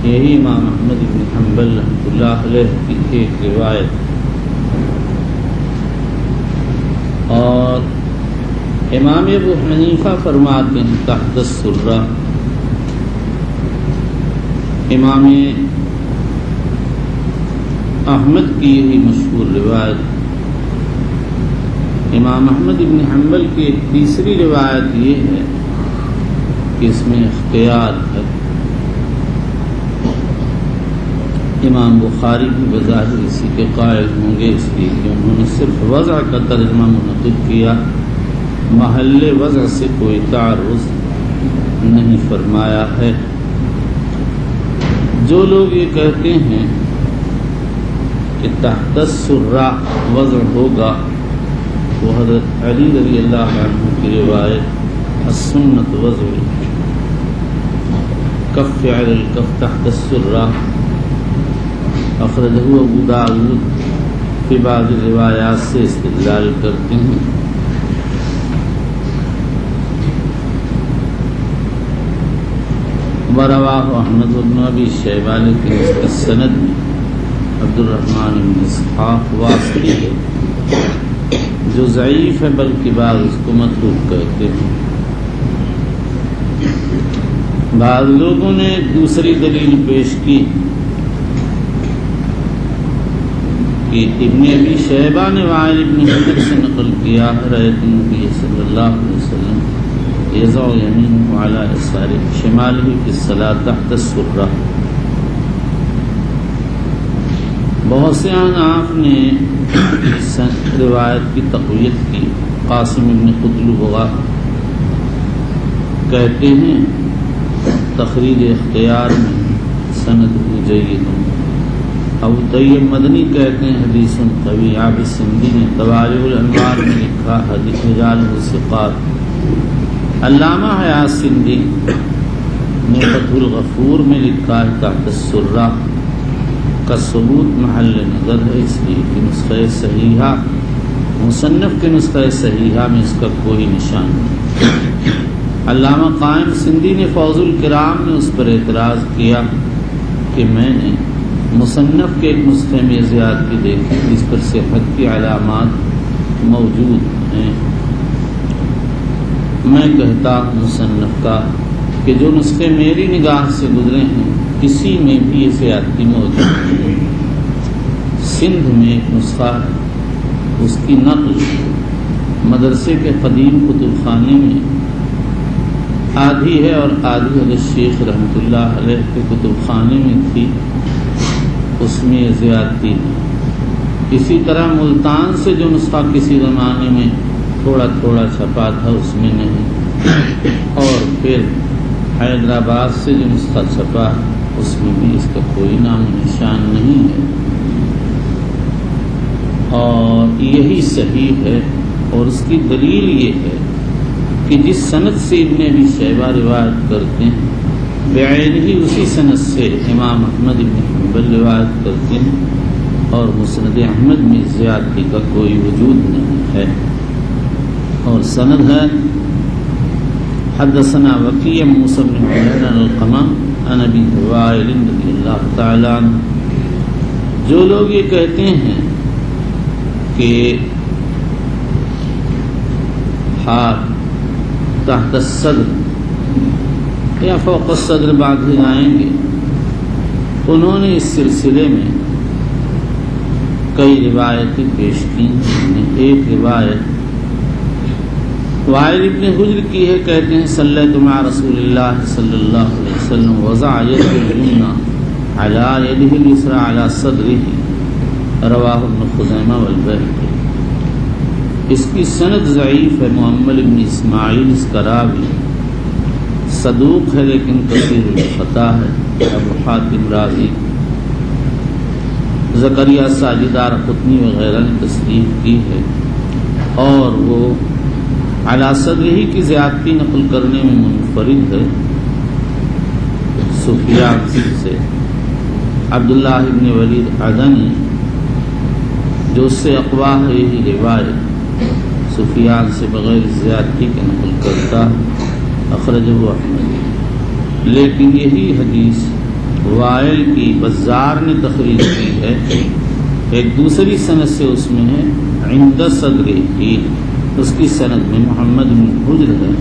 یہی امام احمد بن حنبل رحمۃ اللہ علیہ کی ایک روایت، اور امام ابو حنیفہ فرماتے ہیں تحت السرہ۔ امام احمد کی یہی مشہور روایت۔ امام احمد بن حنبل کی ایک تیسری روایت یہ ہے کہ اس میں اختیار ہے۔ امام بخاری بھی بظاہر اسی کے قائل ہوں گے، اس لیے کہ انہوں نے صرف وضع کا ترجمہ منعقد کیا، محل وضع سے کوئی تعرض نہیں فرمایا ہے۔ جو لوگ یہ کہتے ہیں کہ تحت السرہ وضع ہوگا، وہ حضرت علی رضی اللہ عنہ کی روایت السنت وضع کف علی الکف تحت السرہ اخرجہ ابو داؤد فی بعض روایات سے استدلال کرتے ہیں۔ ورواه احمد بن ابی شیبہ، لیکن اس کی سند میں عبد الرحمن بن اسحاق واسطی ہے جو ضعیف ہے، بلکہ بعض اس کو متروک کہتے ہیں۔ بعض لوگوں نے دوسری دلیل پیش کی کہ ابن ابی شیبہ نے وائل ابن حجر سے نقل کیا ہے رأیت النبی صلی اللہ علیہ وسلم یضع یمینہ علی یسارہ شمالہ فی الصلاۃ تحت السرہ۔ بہت سے احناف نے اس روایت کی تقویت کی۔ قاسم ابن قتلبغہ کہتے ہیں تخریج اختیار میں سند جید۔ ابو طیب مدنی کہتے ہیں حدیث قوی۔ عابد سندھی نے طوالع الانوار میں لکھا حدیث رجال ثقات۔ علامہ حیات سندھی نے فتح الغفور میں لکھا ہے تحت السرہ کا ثبوت محل نظر ہے، اس لیے کہ نسخہ صحیحہ مصنف کے نسخہ صحیحہ میں اس کا کوئی نشان نہیں۔ علامہ قائم سندھی نے فوز الکرام میں اس پر اعتراض کیا کہ میں نے مصنف کے ایک نسخے میں زیادتی دیکھی جس پر صحت کی علامات موجود ہیں۔ میں کہتا ہوں مصنف کا کہ جو نسخے میری نگاہ سے گزرے ہیں کسی میں بھی یہ زیادتی موجود نہیں۔ سندھ میں ایک نسخہ ہے، اس کی نقل مدرسے کے قدیم کتب خانے میں آدھی ہے اور آدھی حضرت شیخ رحمۃ اللہ علیہ کے کتب خانے میں تھی۔ اس میں زیادتی ہے۔ اسی طرح ملتان سے جو نسخہ کسی زمانے میں تھوڑا تھوڑا چھپا تھا اس میں نہیں، اور پھر حیدرآباد سے جو نسخہ چھپا اس میں بھی اس کا کوئی نام و نشان نہیں ہے، اور یہی صحیح ہے۔ اور اس کی دلیل یہ ہے کہ جس سند سے ابن ابی شیبہ روایت کرتے ہیں بعین ہی اسی سند سے امام احمد بن حنبل روایت کرتے ہیں، اور مسند احمد میں زیادتی کا کوئی وجود نہیں ہے۔ اور سند ہے حدثنا وکیع موسیٰ بن عمیر عن القمہ عن ابی وائل رضی اللہ تعالی عنہ۔ جو لوگ یہ کہتے ہیں کہ ہاتھ تحت الصدر یا فوق الصدر باندھے جائیں گے، انہوں نے اس سلسلے میں کئی روایتیں پیش کی ہیں۔ ایک روایت وائل ابن حجر کی ہے، کہتے ہیں صلیت مع رسول اللہ صلی اللہ علیہ وسلم وضع یده الیمنی علی یده الیسری علی صدرہ، رواہ ابن خزیمہ والبیہقی۔ اس کی سند ضعیف ہے، محمد بن اسماعیل اس کا راوی صدوق ہے لیکن کثیر الخطا ہے۔ ابو حاتم رازی، زکریا ساجد دارقطنی وغیرہ نے تصدیق کی ہے، اور وہ علی صدرہ کی زیادتی نقل کرنے میں منفرد ہے سفیان سے۔ عبداللہ بن ولید عدنی جو اس سے اقوا ہے یہی روایت سفیان سے بغیر زیادتی کے نقل کرتا اخرجہ احمد، لیکن یہی حدیث وائل کی بزار نے تخریج کی ہے، ایک دوسری سند سے اس میں ہے عند صدرہ ہی، اس کی سند میں محمد بن حجر ہے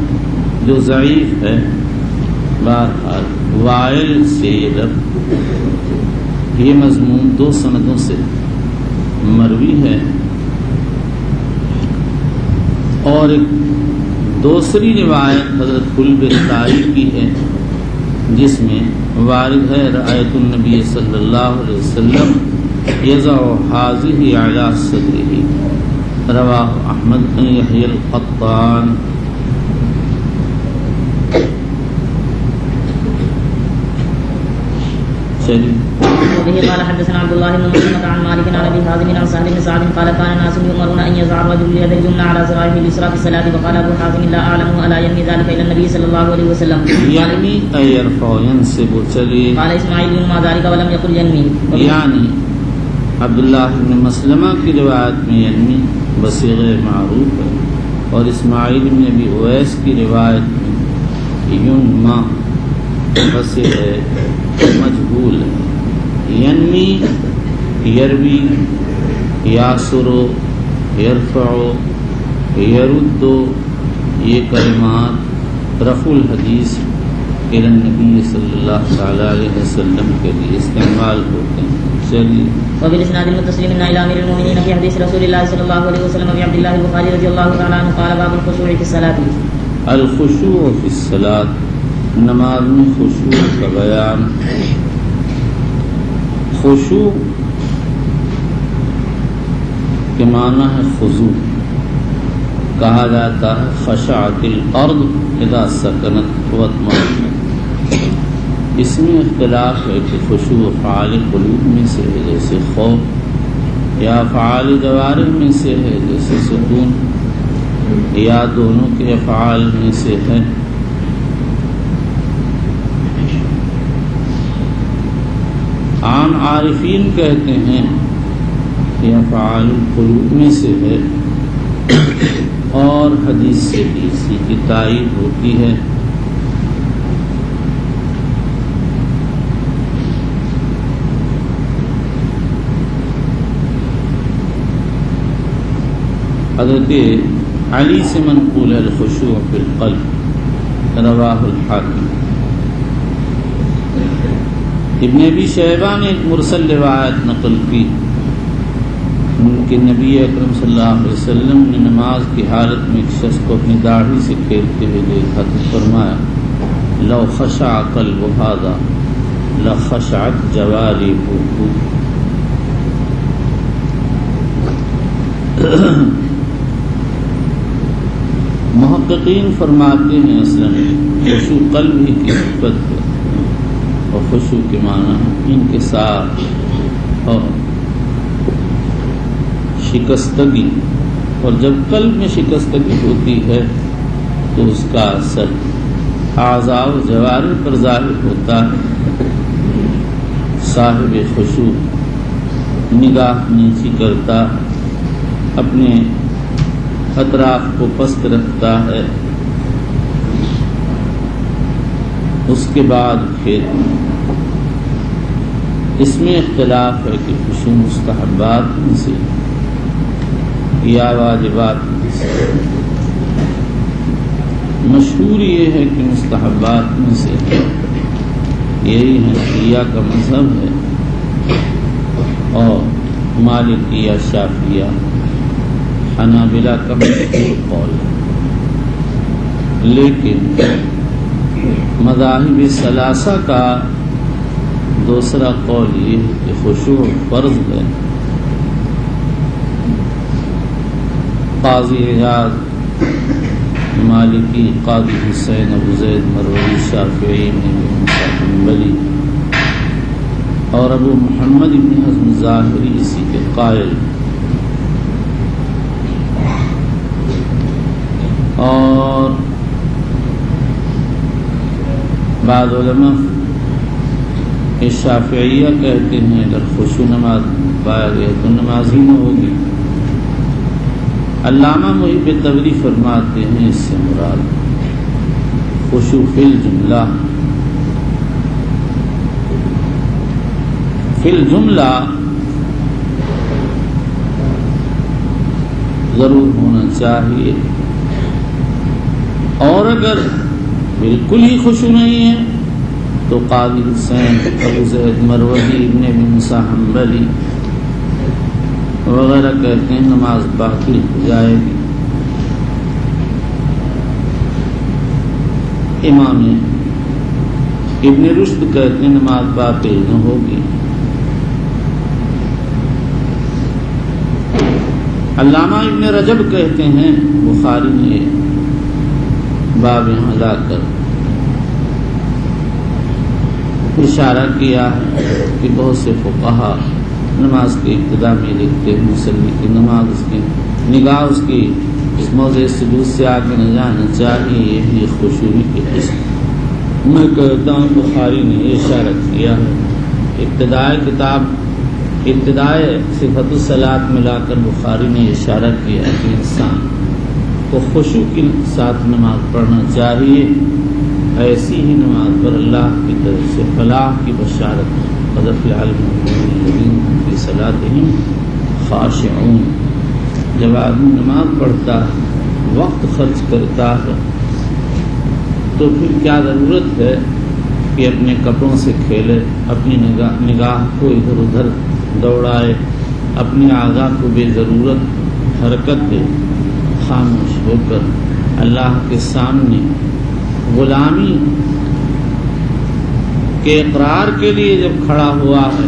جو ضعیف ہے۔ بہرحال وائل سے یہ مضمون دو سندوں سے مروی ہے، اور ایک دوسری روایت حضرت البختاری کی ہے جس میں وارد ہے رأیت النبی صلی اللہ علیہ وسلم یضع حاذہ علی صدرہ، رواہ احمد بن یحیی القطان۔ وبه قال حدثنا عبد الله بن مسلمة عن مالك عن ابي حازم عن سهل بن سعد قال كان الناس يؤمرون ان يضع الرجل اليد اليمنى على ذراعه اليسرى في الصلاة، وقال ابو حازم لا اعلم الا ينمي ذلك الى النبي صلى الله عليه وسلم یعنی يرفع ينصب چلیے، قال اسماعیل بن ما ذلك ولم يقل ينمي، یعنی عبداللہ بن مسلمہ کی روایت میں ینمی بصیغہ معروف ہے، اور اسماعیل بن ابی اویس کی روایت میں ینما بصیغہ مجہول ہے۔ ینمی، یروی، یاسرو، یرفعو، یردو، یہ کلمات رفع الحدیث الی النبی صلی اللہ تعالی علیہ وسلم کے لیے استعمال ہوتے ہیں۔ چلیے وبالاسناد المتصل من الى امير المؤمنين في حديث رسول الله صلى الله عليه وسلم ابي عبد الله البخاري رضي الله تعالى عنه قال باب الخشوع في الصلاة۔ الخشوع فی الصلاۃ، نماز میں خشوع کا بیان۔ خشوع کے معنی ہے خضوع، کہا جاتا ہے خشعت الارض اذا سکنت واطمئنت۔ اس میں اختلاف ہے کہ خشوع افعال قلوب میں سے ہے جیسے خوف، یا افعال جوارح میں سے ہے جیسے سکون، یا دونوں کے افعال میں سے ہے۔ عام عارفین کہتے ہیں کہ افعال القلوب میں سے ہے، اور حدیث سے بھی اسی کی تائید ہوتی ہے۔ حضرت علی سے منقول ہے الخشوع فی القلب، رواہ الحاکم۔ ابن ابی شیبہ نے ایک مرسل روایت نقل کی کہ نبی اکرم صلی اللہ علیہ وسلم نے نماز کی حالت میں ایک شخص کو اپنی داڑھی سے کھیلتے ہوئے دیکھا تو فرمایا لو خشع قلب هذا لخشعت جوارحه، محققین فرماتے ہیں اصلاً خشوع قلب ہی کی صفت ہے، اور خشوع کے معنی انکسار اور شکستگی، اور جب قلب میں شکستگی ہوتی ہے تو اس کا اثر اعضاء و جوارح پر ظاہر ہوتا ہے۔ صاحب خشوع نگاہ نیچی کرتا، اپنے اطراف کو پست رکھتا ہے، اس کے بعد پھر اس میں اختلاف ہے کہ خشوع مستحبات میں سے یا واجبات میں سے۔ مشہور یہ ہے کہ مستحبات میں سے، یہی حنفیہ کا مذہب ہے، اور مالکیہ شافعیہ حنابلہ کا مشہور قول ہے۔ لیکن مذاہب ثلاثہ کا دوسرا قول یہ ہے کہ خشوع فرض ہے۔ قاضی اعجاز مالکی، قاضی حسین ابو زید مروزی شافعی حنبلی اور ابو محمد ابن حزم ظاہری اسی کے قائل، اور بعض علماء شافعیہ کہتے ہیں اگر خشوع نماز پایا گیا تو نماز ہی نہ ہوگی۔ علامہ محب تبری فرماتے ہیں اس سے مراد خشوع فی الجملہ ضرور ہونا چاہیے، اور اگر بالکل ہی خشوع نہیں ہے تو قاضی حسین ابو زید مروزی ابن ابی موسیٰ حنبلی وغیرہ کہتے ہیں نماز باطل ہو جائے گی۔ امام ابن رشد کہتے ہیں نماز باطل نہ ہوگی۔ علامہ ابن رجب کہتے ہیں بخاری نے باب یہاں لا کر اشارہ کیا ہے کہ بہت سے فقہا نماز کی ابتدا میں لکھتے ہیں مصلی کی نماز اس کی نگاہ اس کی اس موضع سجود سے آگے نہ جانا چاہیے، یہی خشوع کی قسم۔ میں کہتا ہوں بخاری نے یہ اشارہ کیا ہے، ابتدائے صفت الصلاۃ میں لا کر بخاری نے اشارہ کیا کہ انسان کو خشوع کے ساتھ نماز پڑھنا چاہیے، ایسی ہی نماز پر اللہ کی طرف سے فلاح کی بشارت۔ قد افلح المؤمنون الذین هم فی صلاتهم خاشعون۔ جب آدمی نماز پڑھتا ہے، وقت خرچ کرتا ہے، تو پھر کیا ضرورت ہے کہ اپنے کپڑوں سے کھیلے، اپنی نگاہ کو ادھر ادھر دوڑائے، اپنے اعضاء کو بے ضرورت حرکت دے۔ خاموش ہو کر اللہ کے سامنے غلامی کے اقرار کے لیے جب کھڑا ہوا ہے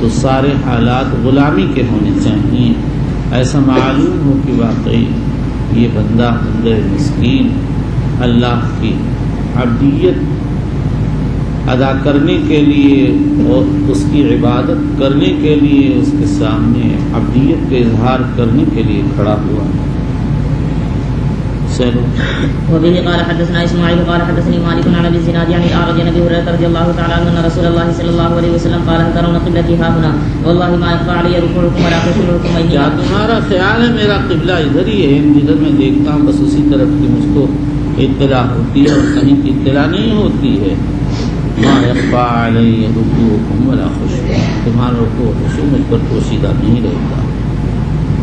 تو سارے حالات غلامی کے ہونے چاہیے۔ ایسا معلوم ہو کہ واقعی یہ بندہ مسکین اللہ کی عبدیت ادا کرنے کے لیے اور اس کی عبادت کرنے کے لیے اس کے سامنے عبدیت کے اظہار کرنے کے لیے کھڑا ہوا ہے۔ وبه قال حدثنا اسماعيل قال حدثني مالك عن ابي الزناد عن الاعرج عن ابي هريره رضي الله تعالى عنه ان رسول الله صلى الله عليه وسلم قال هل ترون قبلتي ها هنا والله ما يخفى علي ركوعكم ولا خشوعكم واني کیا تمہارا خیال ہے میرا قبلہ ادھر ہی ہے، جدھر میں دیکھتا ہوں بس اسی طرف کی مجھ کو اطلاع ہوتی ہے اور کہیں کی اطلاع نہیں ہوتی ہے۔ ما يخفى علي ركوعكم ولا خشوعكم، تمہارا رکوع خشوع مجھ پر پوشیدہ نہیں رہتا۔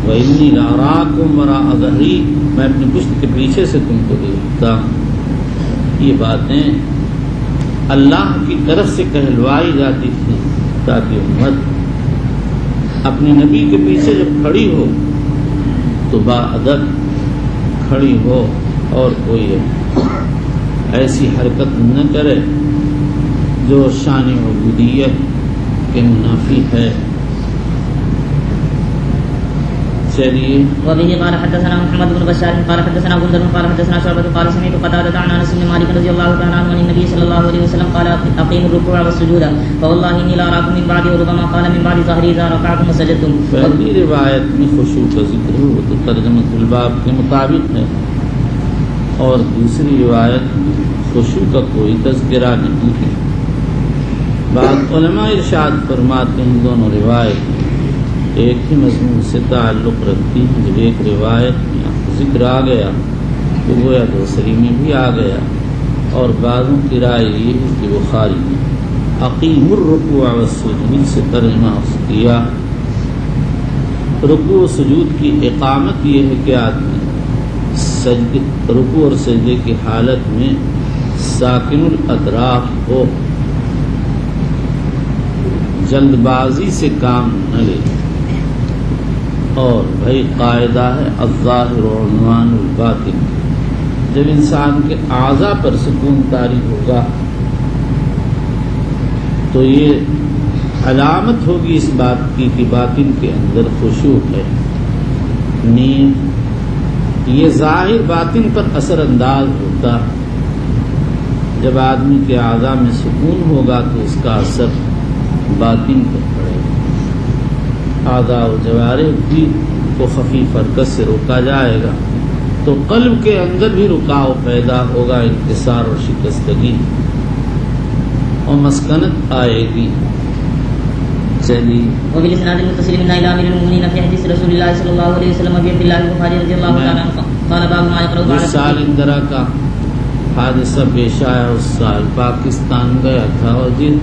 وَإِنِّي لَأَرَاكُمْ وَرَاءَ ظَهْرِي، میں اپنی پشت کے پیچھے سے تم کو دیکھتا ہوں۔ یہ باتیں اللہ کی طرف سے کہلوائی جاتی تھی تاکہ امت اپنے نبی کے پیچھے جب کھڑی ہو تو باادب کھڑی ہو اور کوئی ایسی حرکت نہ کرے جو شان عبودیت کے منافی ہے۔ چلیے. وبه قال حدثنا محمد بن بشار قال حدثنا غندر قال حدثنا شعبة قال سمعت قتادة عن انس بن مالك رضي الله تعالى عنه عن النبي صلى الله عليه وسلم قال اقيموا الركوع والسجود فوالله اني لا اراكم من بعد وربما قال من بعد ظهر اذا ركعتم وسجدتم. پہلی روایت میں خشوع کا ذکر ہے، وہ تو ترجمۃ الباب کے مطابق ہے، اور دوسری روایت خشوع کا کوئی تذکرہ نہیں ہے. بعض علماء ارشاد فرماتے ہیں دونوں روایت ایک ہی مضمون سے تعلق رکھتی ہیں. جب ایک روایت میں ذکر آ گیا تو گویا دوسری میں بھی آ گیا. اور بعضوں کی رائے یہ ہے کہ بخاری نے اقیم الرکوع والسجود سے ترجمہ کیا. رکوع و سجود کی اقامت یہ ہے کہ آدمی رکوع اور سجدے کی حالت میں ساکن الاطراف ہو، جلد بازی سے کام نہ لے. اور بھائی قاعدہ ہے الظاہر عنوان الباطن. جب انسان کے اعضاء پر سکون طاری ہوگا تو یہ علامت ہوگی اس بات کی کہ باطن کے اندر خشوع ہے. نیند یہ ظاہر باطن پر اثر انداز ہوتا. جب آدمی کے اعضاء میں سکون ہوگا تو اس کا اثر باطن پر پڑے گا. اعضاء و جوارح بھی کو خفیف حرکت سے روکا جائے گا تو قلب کے اندر بھی رکاو پیدا ہوگا، انکسار اور شکستگی اور مسکنت آئے گی. چلیے. وفي الاسناد المتصل من الى امير المؤمنين في حديث رسول الله صلى الله عليه وسلم ابي عبد الله البخاري رضي الله تعالى عنه قال باب ما يقرأ بعد سال اندرا کا حادثہ پیش آیا. اس سال پاکستان گیا تھا اور جن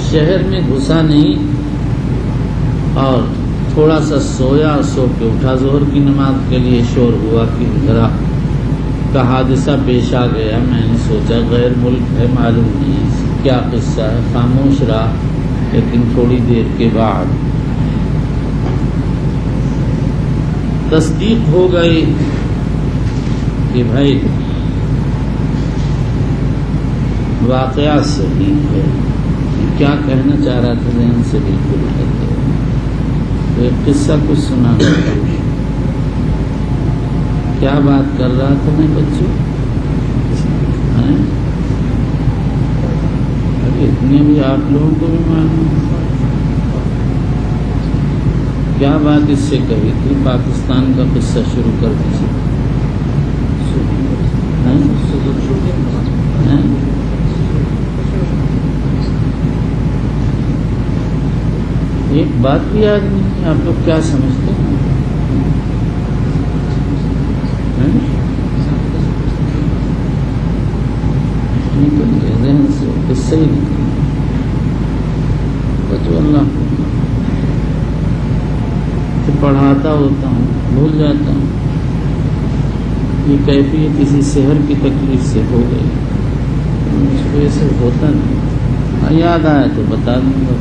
شہر میں گھسا نہیں اور تھوڑا سا سویا، سو کے اٹھا، ظہر کی نماز کے لیے شور ہوا کہ اندرا کا حادثہ پیش آ گیا. میں نے سوچا غیر ملک ہے، معلوم نہیں کیا قصہ ہے، خاموش رہا. لیکن تھوڑی دیر کے بعد تصدیق ہو گئی کہ بھائی واقعہ صحیح ہے. کیا کہنا چاہ رہا تھا ذہن سے بالکل ہٹے. ایک قصہ کچھ سنا کیا بات کر رہا تھا میں بچوں؟ اتنے بھی آپ لوگوں کو بھی معلوم. کیا بات اس سے کہی تھی؟ پاکستان کا قصہ شروع کر دیجیے. ایک بات بھی یاد نہیں. آپ لوگ کیا سمجھتے ہیں؟ ذہن سے قصہ ہی نہیں. بچو اللہ پڑھاتا ہوتا ہوں بھول جاتا ہوں. یہ کیفیت کسی شہر کی تکلیف سے ہو گئی. اس کو یہ سب ہوتا نہیں. یاد آیا تو بتا دوں گا.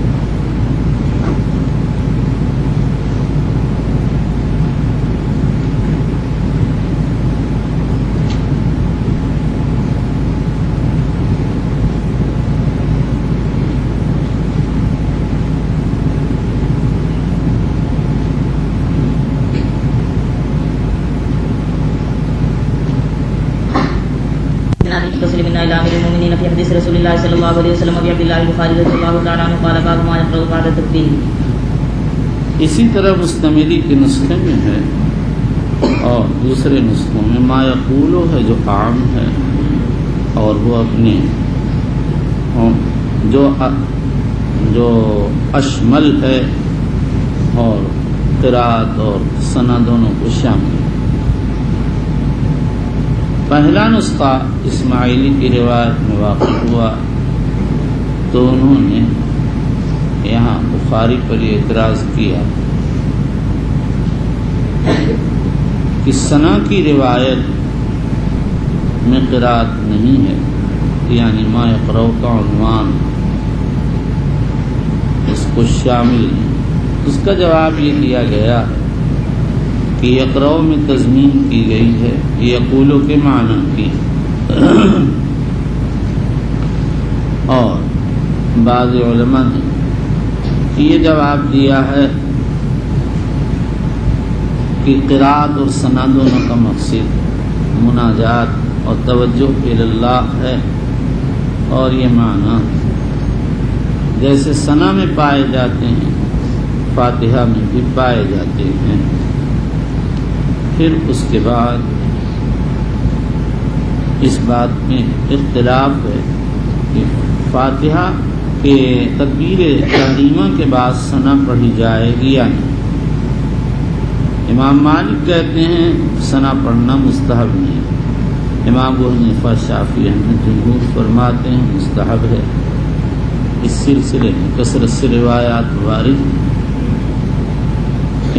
في حديث رسول الله صلى الله عليه وسلم ابي عبد الله البخاري رضي الله تعالى عنه قال باب ما يقرأ بعد التكبير. اسی طرح مستملی کے نسخے میں ہے اور دوسرے نسخوں میں ما یقولو ہے جو عام ہے اور وہ اپنے جو اشمل ہے اور قرات اور ثنا دونوں کو شامل. پہلا نسخہ اسماعیلی کی روایت میں واقع ہوا تو انہوں نے یہاں بخاری پر یہ اعتراض کیا کہ ثنا کی روایت میں قرات نہیں ہے، یعنی ما یقرأ کا عنوان اس کو شامل نہیں. اس کا جواب یہ دیا گیا کہ یقرأ میں تضمین کی گئی ہے، یقولو کے معنی کی. اور بعض علماء نے یہ جواب دیا ہے کہ قرات اور ثنا دونوں کا مقصد مناجات اور توجہ اللہ ہے، اور یہ معنی جیسے ثنا میں پائے جاتے ہیں فاتحہ میں بھی پائے جاتے ہیں۔ پھر اس کے بعد اس بات میں اختلاف ہے کہ فاتحہ کے تکبیر تحریمہ کے بعد ثنا پڑھی جائے گی یا نہیں۔ امام مالک کہتے ہیں ثنا پڑھنا مستحب نہیں، امام ابو حنیفہ شافعی احمد جمہور فرماتے ہیں مستحب ہے۔ اس سلسلے میں کثرت سے روایات وارد ہیں۔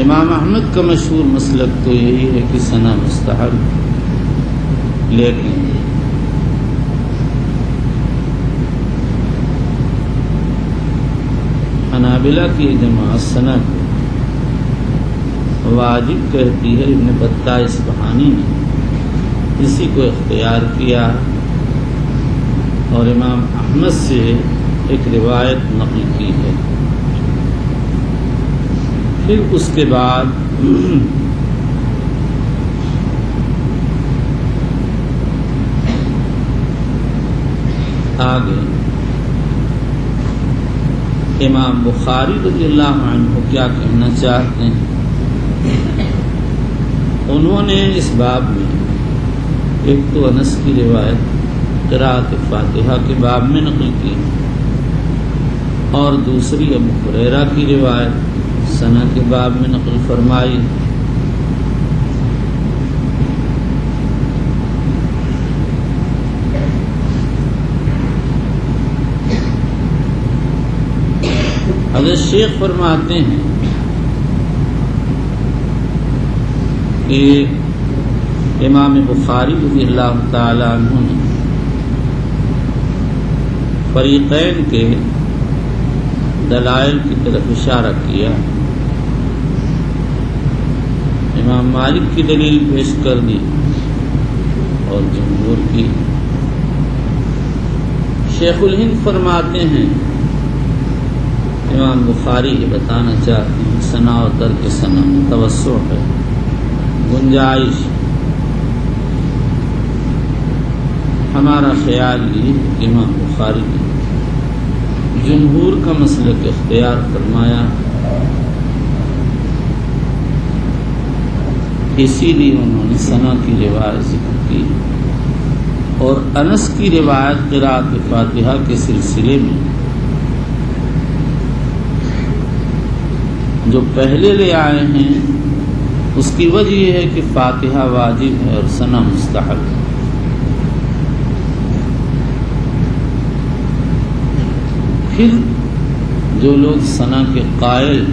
امام احمد کا مشہور مسلک تو یہی ہے کہ ثنا مستحب، لیکن حنابلہ کی جماعت ثنا کو واجب کہتی ہے۔ ابن بطہ اصفہانی نے اسی کو اختیار کیا اور امام احمد سے ایک روایت نقل کی ہے۔ پھر اس کے بعد آگے امام بخاری رضی اللہ عنہ کیا کہنا چاہتے ہیں؟ انہوں نے اس باب میں ایک تو انس کی روایت قراءت فاتحہ کے باب میں نقل کی، اور دوسری ابو ہریرہ کی روایت ثنا کے باب میں نقل فرمائی۔ حضرت شیخ فرماتے ہیں کہ امام بخاری رضی اللہ تعالی عنہ نے فریقین کے دلائل کی طرف اشارہ کیا۔ امام مالک کی دلیل پیش کر دی اور جمہور کی۔ شیخ الہند فرماتے ہیں امام بخاری یہ بتانا چاہتے ہیں ثنا و ترک ثنا توسع ہے، گنجائش۔ ہمارا خیال یہ کہ امام بخاری نے جمہور کا مسلک اختیار فرمایا، اسی لیے انہوں نے ثنا کی روایت ذکر کی، اور انس کی روایت قراءت فاتحہ کے سلسلے میں جو پہلے لے آئے ہیں اس کی وجہ یہ ہے کہ فاتحہ واجب ہے اور ثنا مستحب ہے۔ پھر جو لوگ ثنا کے قائل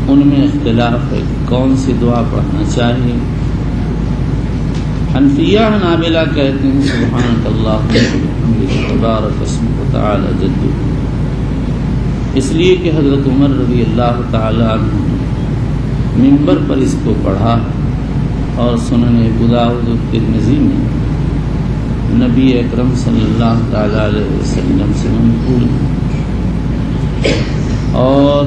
ان میں اختلاف ہے کون سی دعا پڑھنا چاہیے۔ حنفیہ حنابلہ کہتے ہیں سبحانک اللہم وبحمدک تبارک اسمک وتعالی جدک، اس لیے کہ حضرت عمر رضی اللہ تعالی عنہ نے منبر پر اس کو پڑھا، اور سنن ابو داؤد و ترمذی میں نبی اکرم صلی اللہ تعالی علیہ وسلم سے منقول، اور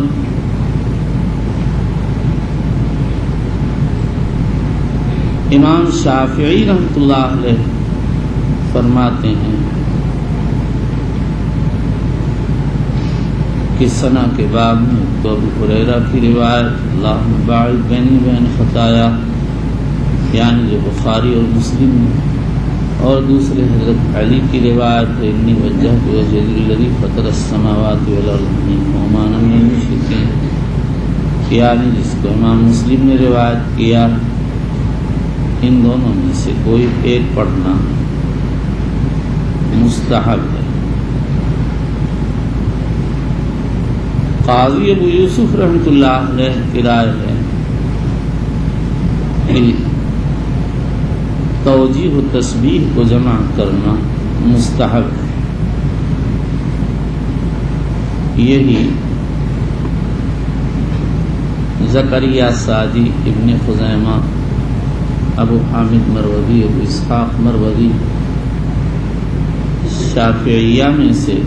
امام شافعی رحمۃ اللہ علیہ فرماتے ہیں کہ ثنا کے باب میں تو ابو ہریرہ کی روایت اللہم باعد بینی وبین خطایا، یعنی جو بخاری اور مسلم میں، اور دوسرے حضرت علی کی روایت ہے انی وجہت وجہی الذی فطر السماوات والارض حنیفا وما انا من المشرکین، یعنی جس کو امام مسلم نے روایت کیا۔ ان دونوں میں سے کوئی ایک پڑھنا مستحب ہے۔ قاضی ابو یوسف رحمۃ اللہ علیہ کی رائے ہے کہ توجیہ و تسبیح کو جمع کرنا مستحب ہے۔ یہی زکریا ساجی، ابن خزیمہ، ابو حامد مروزی، ابو اسحاق مروزی شافعیہ میں سے